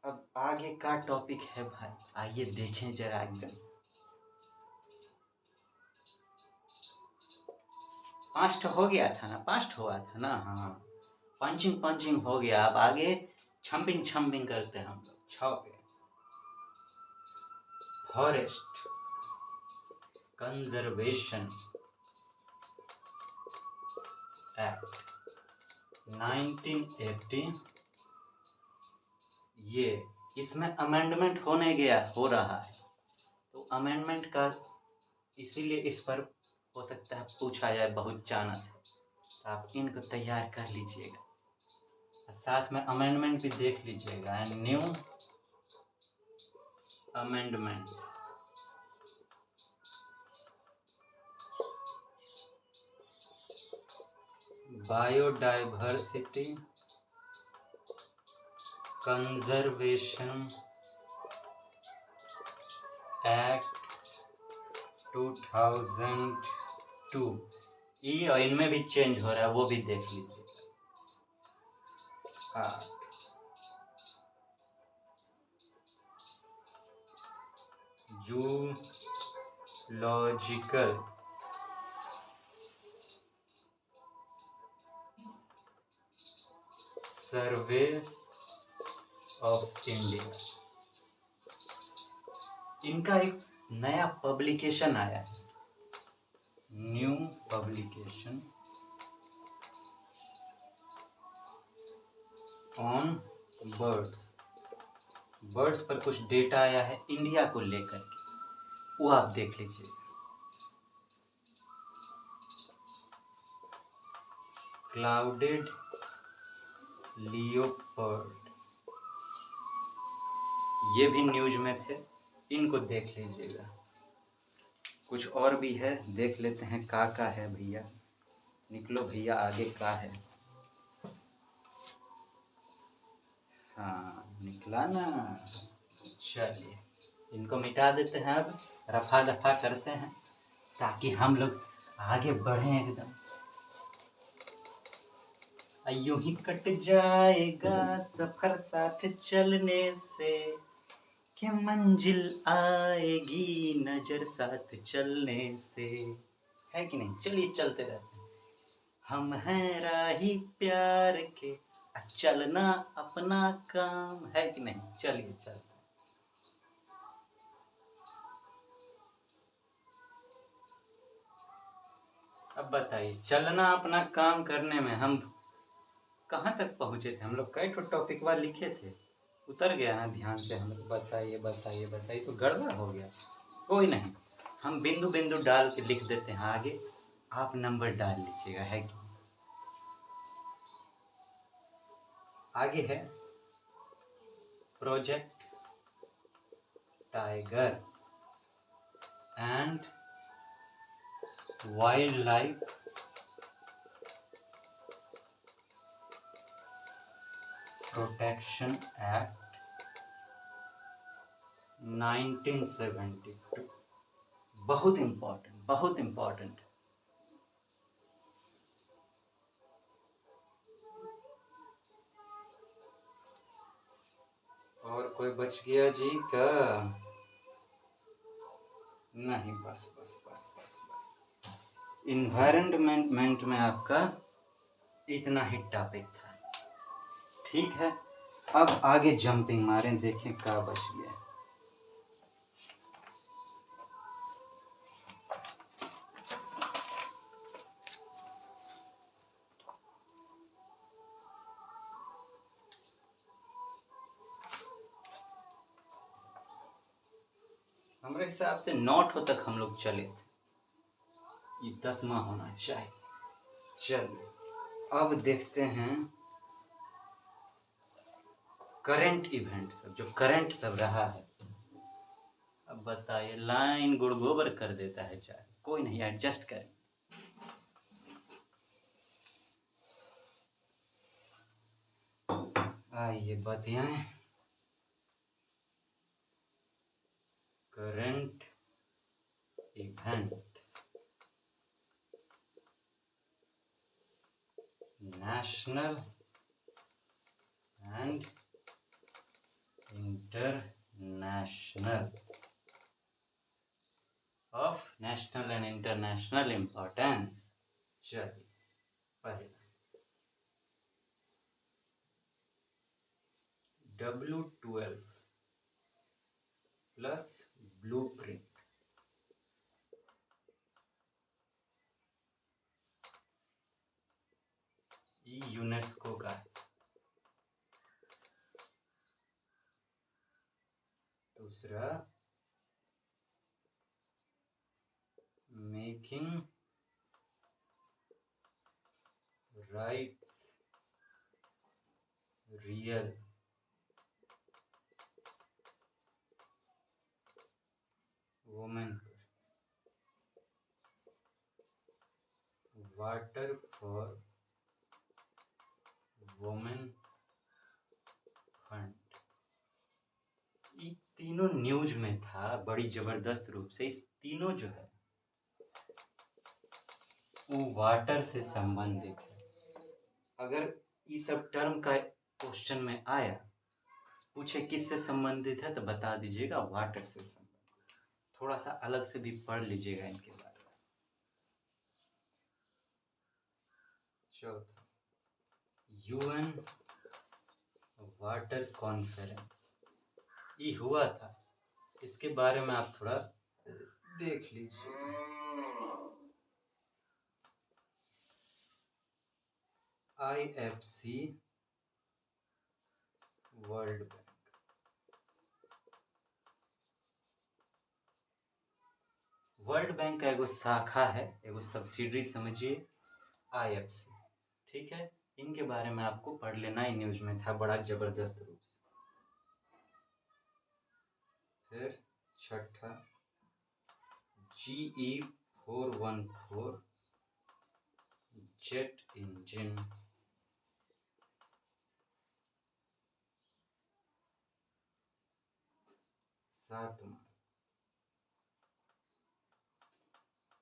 अब आगे का टॉपिक है भाई, आइए देखें जरा एकदम। 5 हो गया था ना, 5 हुआ था ना। हाँ, पंचिंग हो गया। अब आगे छम्पिंग करते हैं हम लोग। 6 पे फॉरेस्ट कंजर्वेशन एक्ट 1980, ये इसमें अमेंडमेंट हो रहा है, तो अमेंडमेंट का इसीलिए इस पर हो सकता है पूछा जाए बहुत चांस है, तो आप इनको तैयार कर लीजिएगा, साथ में अमेंडमेंट भी देख लीजिएगा। And new amendments biodiversity conservation act 2002, ये और इनमें भी चेंज हो रहा है, वो भी देख लीजिए। जूलॉजिकल सर्वे ऑफ इंडिया, इनका एक नया पब्लिकेशन आया है, न्यू पब्लिकेशन ऑन बर्ड्स पर कुछ डेटा आया है इंडिया को लेकर के, वो आप देख लीजिए। क्लाउडेड लियोपर्ड, ये भी न्यूज में थे, इनको देख लीजिएगा। कुछ और भी है, देख लेते हैं का है भैया। निकलो भैया, आगे का है। हाँ निकला ना, चलिए इनको मिटा देते हैं। अब रफा दफा करते हैं ताकि हम लोग आगे बढ़ें एकदम। यूं ही कट जाएगा सफर साथ चलने से, कि मंजिल आएगी नजर साथ चलने से, है कि नहीं? चलिए चलते रहते हैं। हम हैं राही प्यार के, चलना अपना काम, है कि नहीं? चलिए चलते। अब बताइए, चलना अपना काम करने में हम कहाँ तक पहुँचे थे? हम लोग कई ठो टॉपिक वार लिखे थे, उतर गया ना ध्यान से। हम लोग बताइए तो गड़बड़ हो गया। कोई नहीं, हम बिंदु बिंदु डाल के लिख देते हैं आगे, आप नंबर डाल लीजिएगा, है कि? आगे है project tiger and wild life protection act 1972, बहुत इम्पोर्टेंट। और कोई बच गया जी का? नहीं, बस बस बस बस बस। इन्वायरमेंट में आपका इतना ही टॉपिक था। ठीक है, अब आगे जंपिंग मारें, देखें क्या बच गया। हमारे हिसाब से 9 तक हम लोग चले थे, ये 10वां होना चाहिए। चलिए अब देखते हैं करंट इवेंट सब, जो करंट सब रहा है। अब बताइए, लाइन गुड़ गोबर कर देता है चाहे, कोई नहीं, एडजस्ट करें। आइए बताएं, current events, national and international, of national and international importance. चलिए पहला W12 प्लस ब्लूप्रिंट। ये यूनेस्को का है। दूसरा मेकिंग राइट्स रियल, वुमेन पर। Water for women fund. ये तीनों न्यूज में था बड़ी जबरदस्त रूप से। इस तीनों जो है वो वाटर से संबंधित है। अगर ये सब टर्म का क्वेश्चन में आया, पूछे किससे संबंधित है, तो बता दीजिएगा वाटर से संबंधित। थोड़ा सा अलग से भी पढ़ लीजिएगा इनके बारे में। चौथा, यूएन वाटर कॉन्फ्रेंस, ये हुआ था, इसके बारे में आप थोड़ा देख लीजिए। IFC, world bank. World bank का एगो शाखा है, एगो सब्सिडरी समझिए, IFC। ठीक है, इनके बारे में आपको पढ़ लेना ही न्यूज में था बड़ा जबरदस्त रूप से। फिर छठा, GE414 जेट इंजन। सातवां,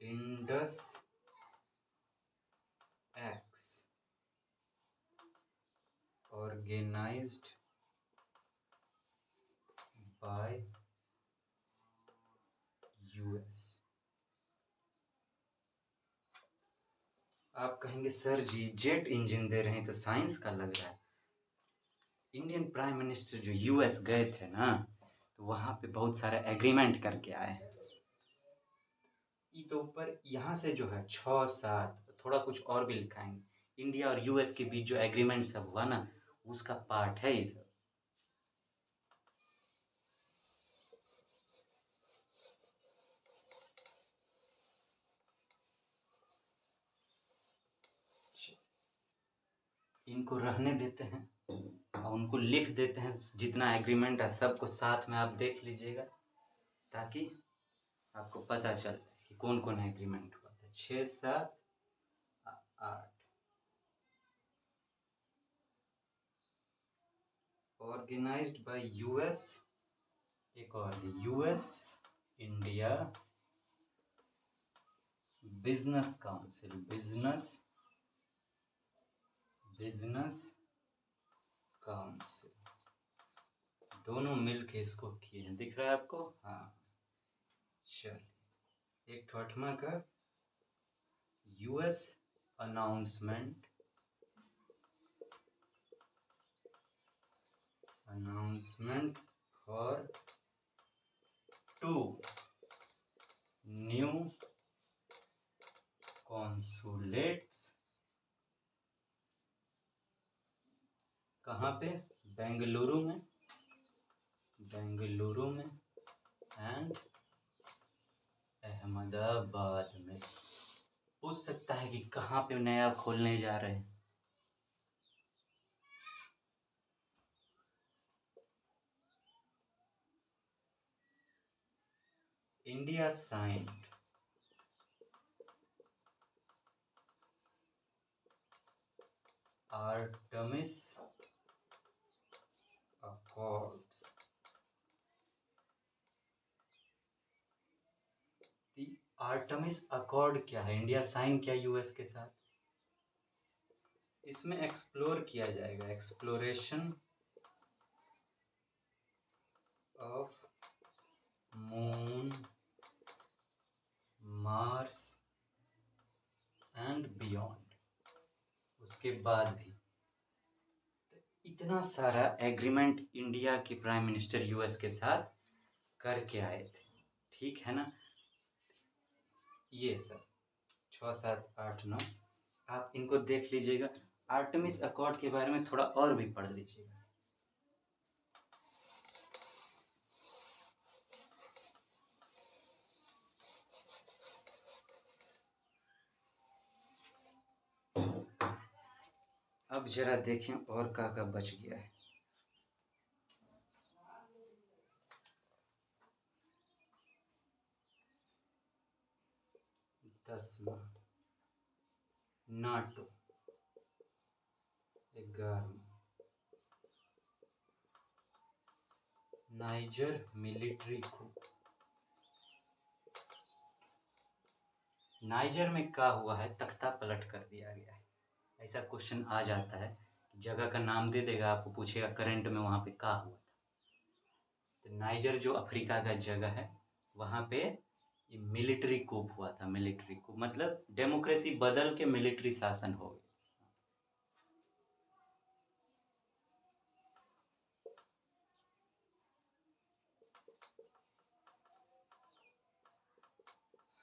Indus X, organised by US। आप कहेंगे सर जी जेट इंजन दे रहे हैं तो साइंस का लग रहा है। इंडियन प्राइम मिनिस्टर जो US गए थे ना, तो वहाँ पे बहुत सारे एग्रीमेंट करके आए हैं। ये तो ऊपर यहाँ से जो है 6-7 थोड़ा कुछ और भी लिखाएंगे। इंडिया और US के बीच जो एग्रीमेंट सब हुआ ना, उसका पार्ट है ये सब। इनको रहने देते हैं और उनको लिख देते हैं, जितना एग्रीमेंट है सबको साथ में आप देख लीजिएगा, ताकि आपको पता चल कि कौन कौन एग्रीमेंट हुआ था। 6, 7, 8। ऑर्गेनाइज्ड बाय US, एक और US India business council, business council, दोनों मिल के इसको किए हैं, दिख रहा है आपको? हाँ। चलिए, एक आठवां का US announcement for 2 new consulates, कहाँ पे? बेंगलुरु में एंड अहमदाबाद में। पूछ सकता है कि कहाँ पे नया खोलने जा रहे हैं। India signed Artemis accords. Artemis accord क्या है? इंडिया साइन क्या यूएस के साथ? इसमें एक्सप्लोर किया जाएगा, exploration of moon, Mars and beyond. उसके बाद भी तो इतना सारा एग्रीमेंट इंडिया के प्राइम मिनिस्टर यूएस के साथ करके आए थे, ठीक है ना? ये सब 6, 7, 8, 9 आप इनको देख लीजिएगा। आर्टेमिस अकॉर्ड के बारे में थोड़ा और भी पढ़ लीजिएगा। अब जरा देखें और क्या बच गया है। दसवां नाटो, 11वां नाइजर मिलिट्री coup। नाइजर में क्या हुआ है? तख्ता पलट कर दिया गया है। ऐसा क्वेश्चन आ जाता है, जगह का नाम दे देगा, आपको पूछेगा करंट में वहाँ पे क्या हुआ था। तो नाइजर जो अफ्रीका का जगह है, वहाँ पे ये मिलिट्री कूप हुआ था। मिलिट्री कूप मतलब डेमोक्रेसी बदल के मिलिट्री शासन हो गया।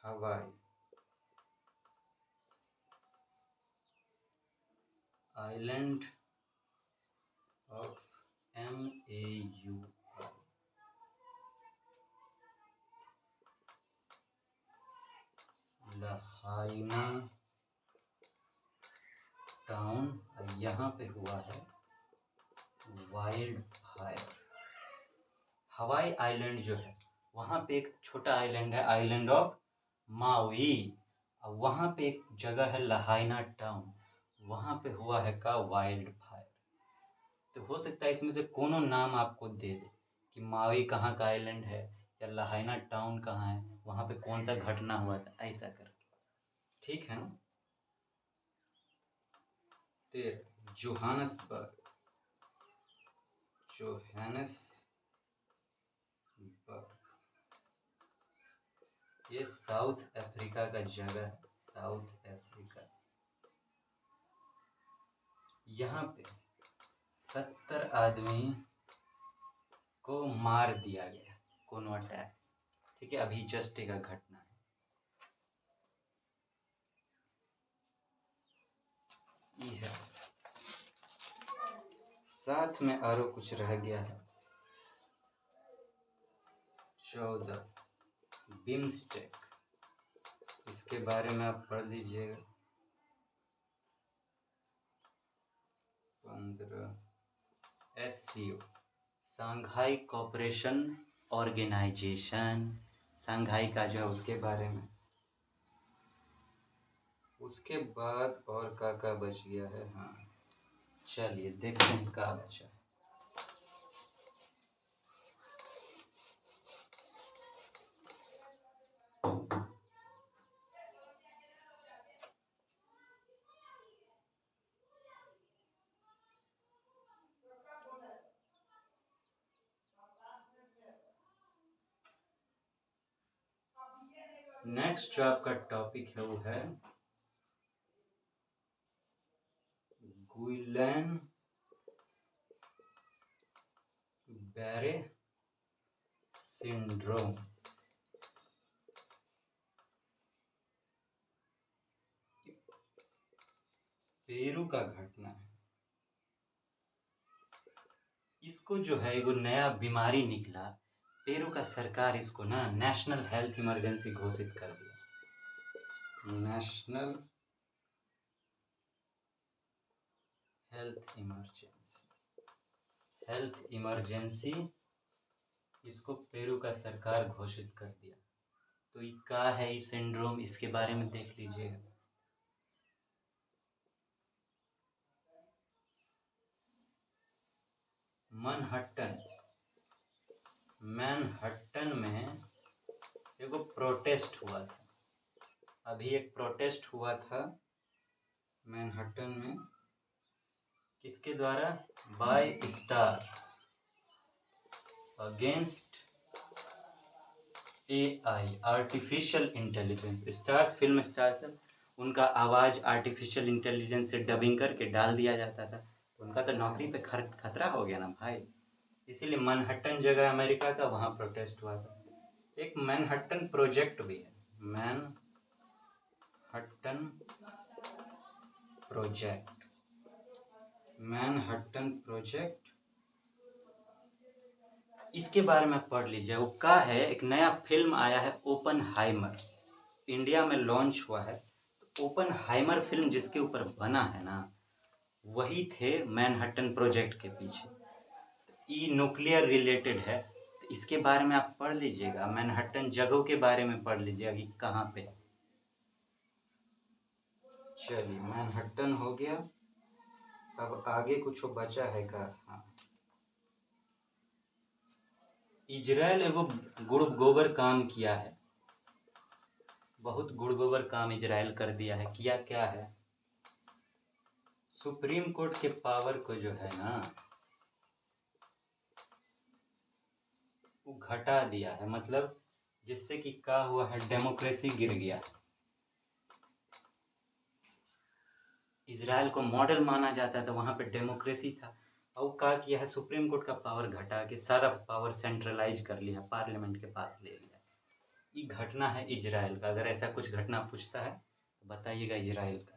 Hawaii island of MAU Lahaina town, यहाँ पे हुआ है वाइल्ड फायर। हवाई आइलैंड जो है, वहाँ पे एक छोटा आइलैंड है, आइलैंड ऑफ माउई। और वहाँ पे एक जगह है लहाइना टाउन, वहाँ पे हुआ है का वाइल्ड फायर। तो हो सकता है इसमें से कोनो नाम आपको दे दे कि माउई कहाँ का आइलैंड है या लहाइना टाउन कहाँ है, वहाँ पे कौन सा घटना हुआ था, ऐसा करके। ठीक है ना? 13 जोहानसबर्ग, ये साउथ अफ्रीका का जगह है, साउथ अफ्रीका। यहाँ पे 70 आदमी को मार दिया गया, कोनो अटैक। ठीक है, अभी जस्ट एक घटना है। ये है, साथ में और कुछ रह गया है। 14 बिम्स्टेक, इसके बारे में आप पढ़ लीजिएगा। 15 SCO, Shanghai cooperation organisation, Shanghai का जो है उसके बारे में। उसके बाद और क्या बच गया है? हाँ, चलिए देखते हैं क्या बचा है। नेक्स्ट जो आपका टॉपिक है वो है गुइलेन बैरे सिंड्रोम। पेरू का घटना है। इसको जो है वो नया बीमारी निकला, पेरू का सरकार इसको ना नेशनल हेल्थ इमरजेंसी घोषित कर दिया। नेशनल हेल्थ इमरजेंसी इसको पेरू का सरकार घोषित कर दिया। तो ये क्या है ये सिंड्रोम, इसके बारे में देख लीजिएगा। मैनहट्टन में एगो प्रोटेस्ट हुआ था। अभी एक प्रोटेस्ट हुआ था मैनहट्टन में, किसके द्वारा? By stars against AI, artificial intelligence. Stars film stars, उनका आवाज़ आर्टिफिशियल इंटेलिजेंस से डबिंग करके डाल दिया जाता था, तो उनका तो नौकरी पे खतरा हो गया ना भाई। इसीलिए मैनहट्टन जगह अमेरिका का, वहाँ प्रोटेस्ट हुआ था। एक मैनहट्टन प्रोजेक्ट भी है, मैनहट्टन प्रोजेक्ट, इसके बारे में पढ़ लीजिए। वो क्या है, एक नया फिल्म आया है ओपनहाइमर, इंडिया में लॉन्च हुआ है। तो ओपनहाइमर फिल्म जिसके ऊपर बना है ना, वही थे मैनहट्टन प्रोजेक्ट के पीछे। ये न्यूक्लियर रिलेटेड है, तो इसके बारे में आप पढ़ लीजिएगा। मैनहट्टन जगहों के बारे में पढ़ लीजिएगा कि कहाँ पे है। चलिए मैनहट्टन हो गया, अब आगे कुछ बचा है का? हाँ, इजराइल एगो गुड़ गोबर काम किया है, बहुत गुड़ गोबर काम इजराइल कर दिया है। किया क्या है? सुप्रीम कोर्ट के पावर को जो है ना वो घटा दिया है, मतलब जिससे कि क्या हुआ है, डेमोक्रेसी गिर गया। इजराइल को मॉडल माना जाता था, वहाँ पे डेमोक्रेसी था, और क्या किया है, सुप्रीम कोर्ट का पावर घटा के सारा पावर सेंट्रलाइज कर लिया, पार्लियामेंट के पास ले लिया। ये घटना है इजराइल का। अगर ऐसा कुछ घटना पूछता है तो बताइएगा इजराइल का।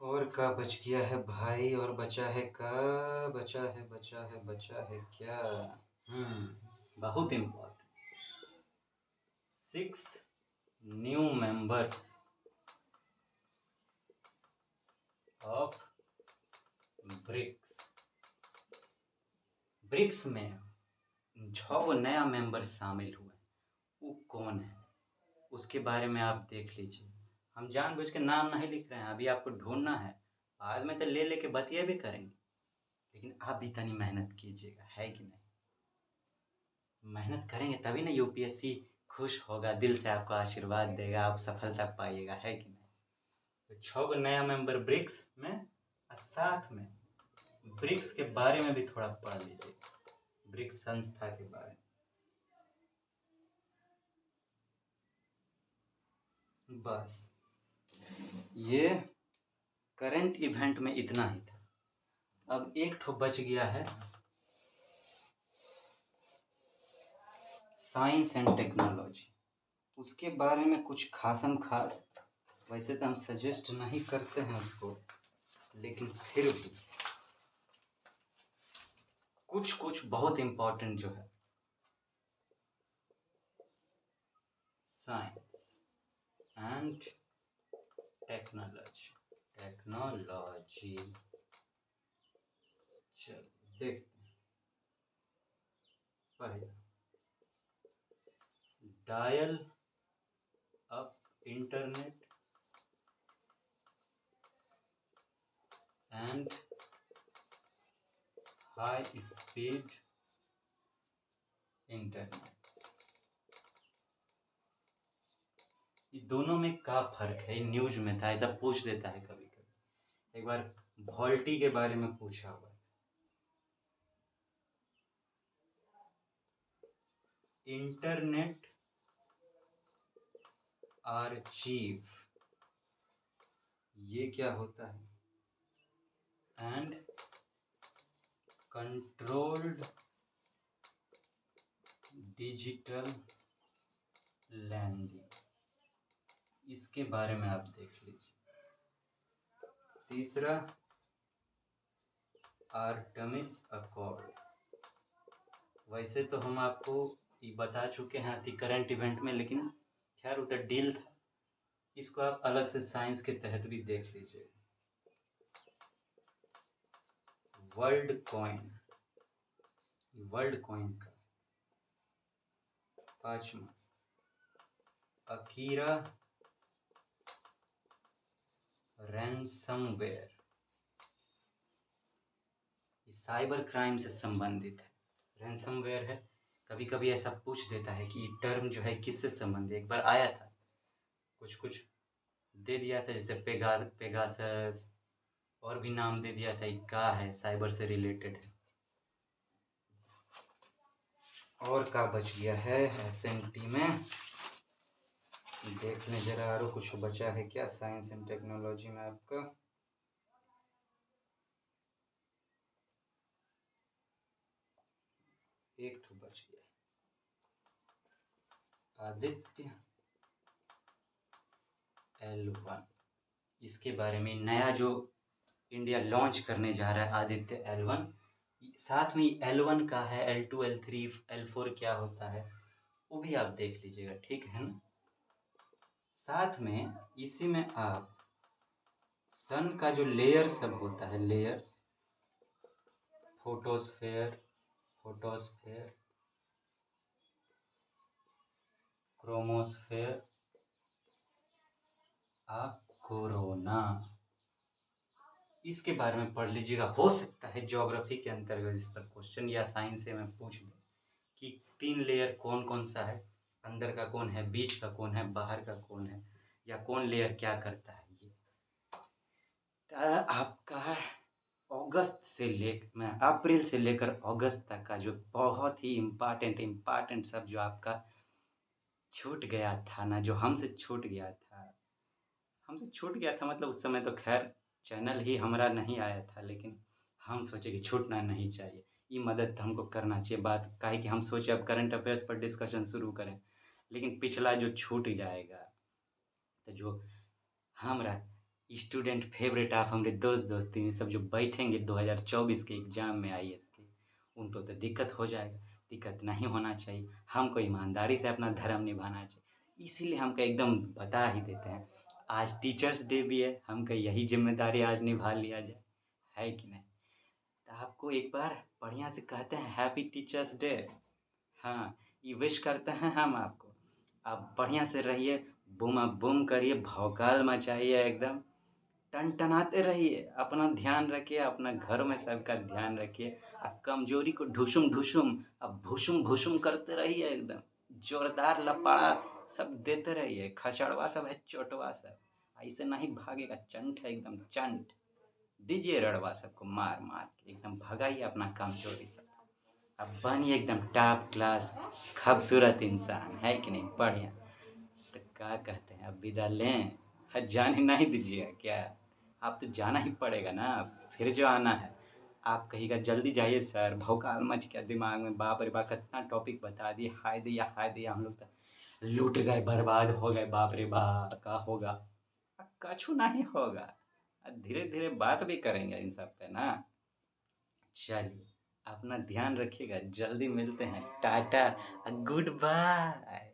और क्या बच गया है भाई? और बचा है क्या? बचा है क्या? बहुत important. 6 new members of BRICS. BRICS में 6 नया मेंबर शामिल हुए। वो कौन है उसके बारे में आप देख लीजिए। हम जानबूझ के नाम नहीं लिख रहे हैं, अभी आपको ढूंढना है, बाद में तो ले लेके बतिया भी करेंगे, लेकिन आप भी तनी मेहनत कीजिएगा, है कि नहीं? मेहनत करेंगे तभी ना यूपीएससी खुश होगा, दिल से आपको आशीर्वाद देगा, आप सफलता पाइएगा, है कि नहीं? तो 6 नया मेंबर ब्रिक्स में, और साथ में ब्रिक्स के बारे में भी थोड़ा पढ़ लीजिए, ब्रिक्स संस्था के बारे में। बस ये करंट इवेंट में इतना ही था। अब एक ठो बच गया है, साइंस एंड टेक्नोलॉजी। उसके बारे में कुछ खासम खास, वैसे तो हम सजेस्ट नहीं करते हैं उसको, लेकिन फिर भी कुछ कुछ बहुत इम्पोर्टेंट जो है। साइंस एंड टेक्नोलॉजी, चल देखते हैं। पहला, dial up internet and high speed internet. ये दोनों में क्या फ़र्क है? ये न्यूज़ में था, ऐसा पूछ देता है कभी-कभी। एक बार वोल्टी के बारे में पूछा हुआ है। इंटरनेट आर्चीव, ये क्या होता है? एंड कंट्रोल्ड डिजिटल लैंडिंग, इसके बारे में आप देख लीजिए। तीसरा आर्टेमिस अकॉर्ड, वैसे तो हम आपको ये बता चुके हैं अति करंट इवेंट में, लेकिन खैर वो तो डील था, इसको आप अलग से साइंस के तहत भी देख लीजिए। वर्ल्ड कॉइन, वर्ल्ड कॉइन का। पांचवा अकीरा रैंसमवेयर, साइबर क्राइम से संबंधित है। रैंसमवेयर है, कभी कभी ऐसा पूछ देता है कि टर्म जो है किससे संबंधित। एक बार आया था, कुछ कुछ दे दिया था, जैसे पेगासस, और भी नाम दे दिया था, क्या है, साइबर से रिलेटेड है। और क्या बच गया है एसएनटी में, देख लें जरा, और कुछ बचा है क्या साइंस एंड टेक्नोलॉजी में आपका? एक तो बच गया, आदित्य L1, इसके बारे में नया जो इंडिया लॉन्च करने जा रहा है आदित्य L1, साथ में L1 का है, L2 L3 L4 क्या होता है वो भी आप देख लीजिएगा, ठीक है ना। साथ में इसी में आप सन का जो लेयर सब होता है, layers, photosphere, photosphere, chromosphere, corona, इसके बारे में पढ़ लीजिएगा। हो सकता है ज्योग्राफी के अंतर्गत इस पर क्वेश्चन या साइंस से मैं पूछ दूँ कि 3 लेयर कौन कौन सा है, अंदर का कौन है, बीच का कौन है, बाहर का कौन है, या कौन लेयर क्या करता है। ये आपका अप्रैल से लेकर अगस्त तक का जो बहुत ही इम्पॉर्टेंट सब जो आपका छूट गया था ना, जो हमसे छूट गया था, मतलब उस समय तो खैर चैनल ही हमारा नहीं आया था, लेकिन हम सोचे कि छूटना नहीं चाहिए, ये मदद हमको करना चाहिए। बात काहे कि हम सोचे अब करंट अफेयर्स पर डिस्कशन शुरू करें, लेकिन पिछला जो छूट जाएगा तो जो हमारा स्टूडेंट फेवरेट आप हमारे दोस्त ये सब जो बैठेंगे 2024 के एग्ज़ाम में आईएएस के, उनको तो दिक्कत हो जाएगा। दिक्कत नहीं होना चाहिए, हमको ईमानदारी से अपना धर्म निभाना चाहिए, इसीलिए हमको एकदम बता ही देते हैं। आज टीचर्स डे भी है, हमको यही जिम्मेदारी आज निभा लिया जाए, है कि नहीं। तो आपको एक बार बढ़िया से कहते हैं हैप्पी टीचर्स डे। हाँ, ये विश करते हैं हम आपको, आप बढ़िया से रहिए, बूमा बूम करिए, भौकाल मचाइए, एकदम टनटनाते रहिए, अपना ध्यान रखिए, अपना घर में सबका ध्यान रखिए, कमजोरी को ढुसुम ढुसुम अब भुसुम भुसुम करते रहिए, एकदम जोरदार लपाड़ा सब देते रहिए, खचड़वा सब है, चोटवा सब ऐसे नहीं भागेगा, चंट है एकदम चंट, दीजिए रड़वा सबको मार मार के एकदम भगाइए अपना कमजोरी सब। अब बनिए एकदम टॉप क्लास खूबसूरत इंसान, है कि नहीं, बढ़िया। तो क्या कहते हैं, अब विदा लें? जाने नहीं दीजिएगा क्या? आप तो जाना ही पड़ेगा ना, फिर जो आना है आप कहिएगा जल्दी जाइए सर, भौकाल मच गया दिमाग में, बाप रे बाप कितना टॉपिक बता दिए, हाय दिया हम लोग तो लूट गए, बर्बाद हो गए, बाप रे बाप का होगा, कछु नहीं होगा, धीरे धीरे बात भी करेंगे इन सब पे ना। चलिए अपना ध्यान रखिएगा, जल्दी मिलते हैं, टाटा, गुड बाय।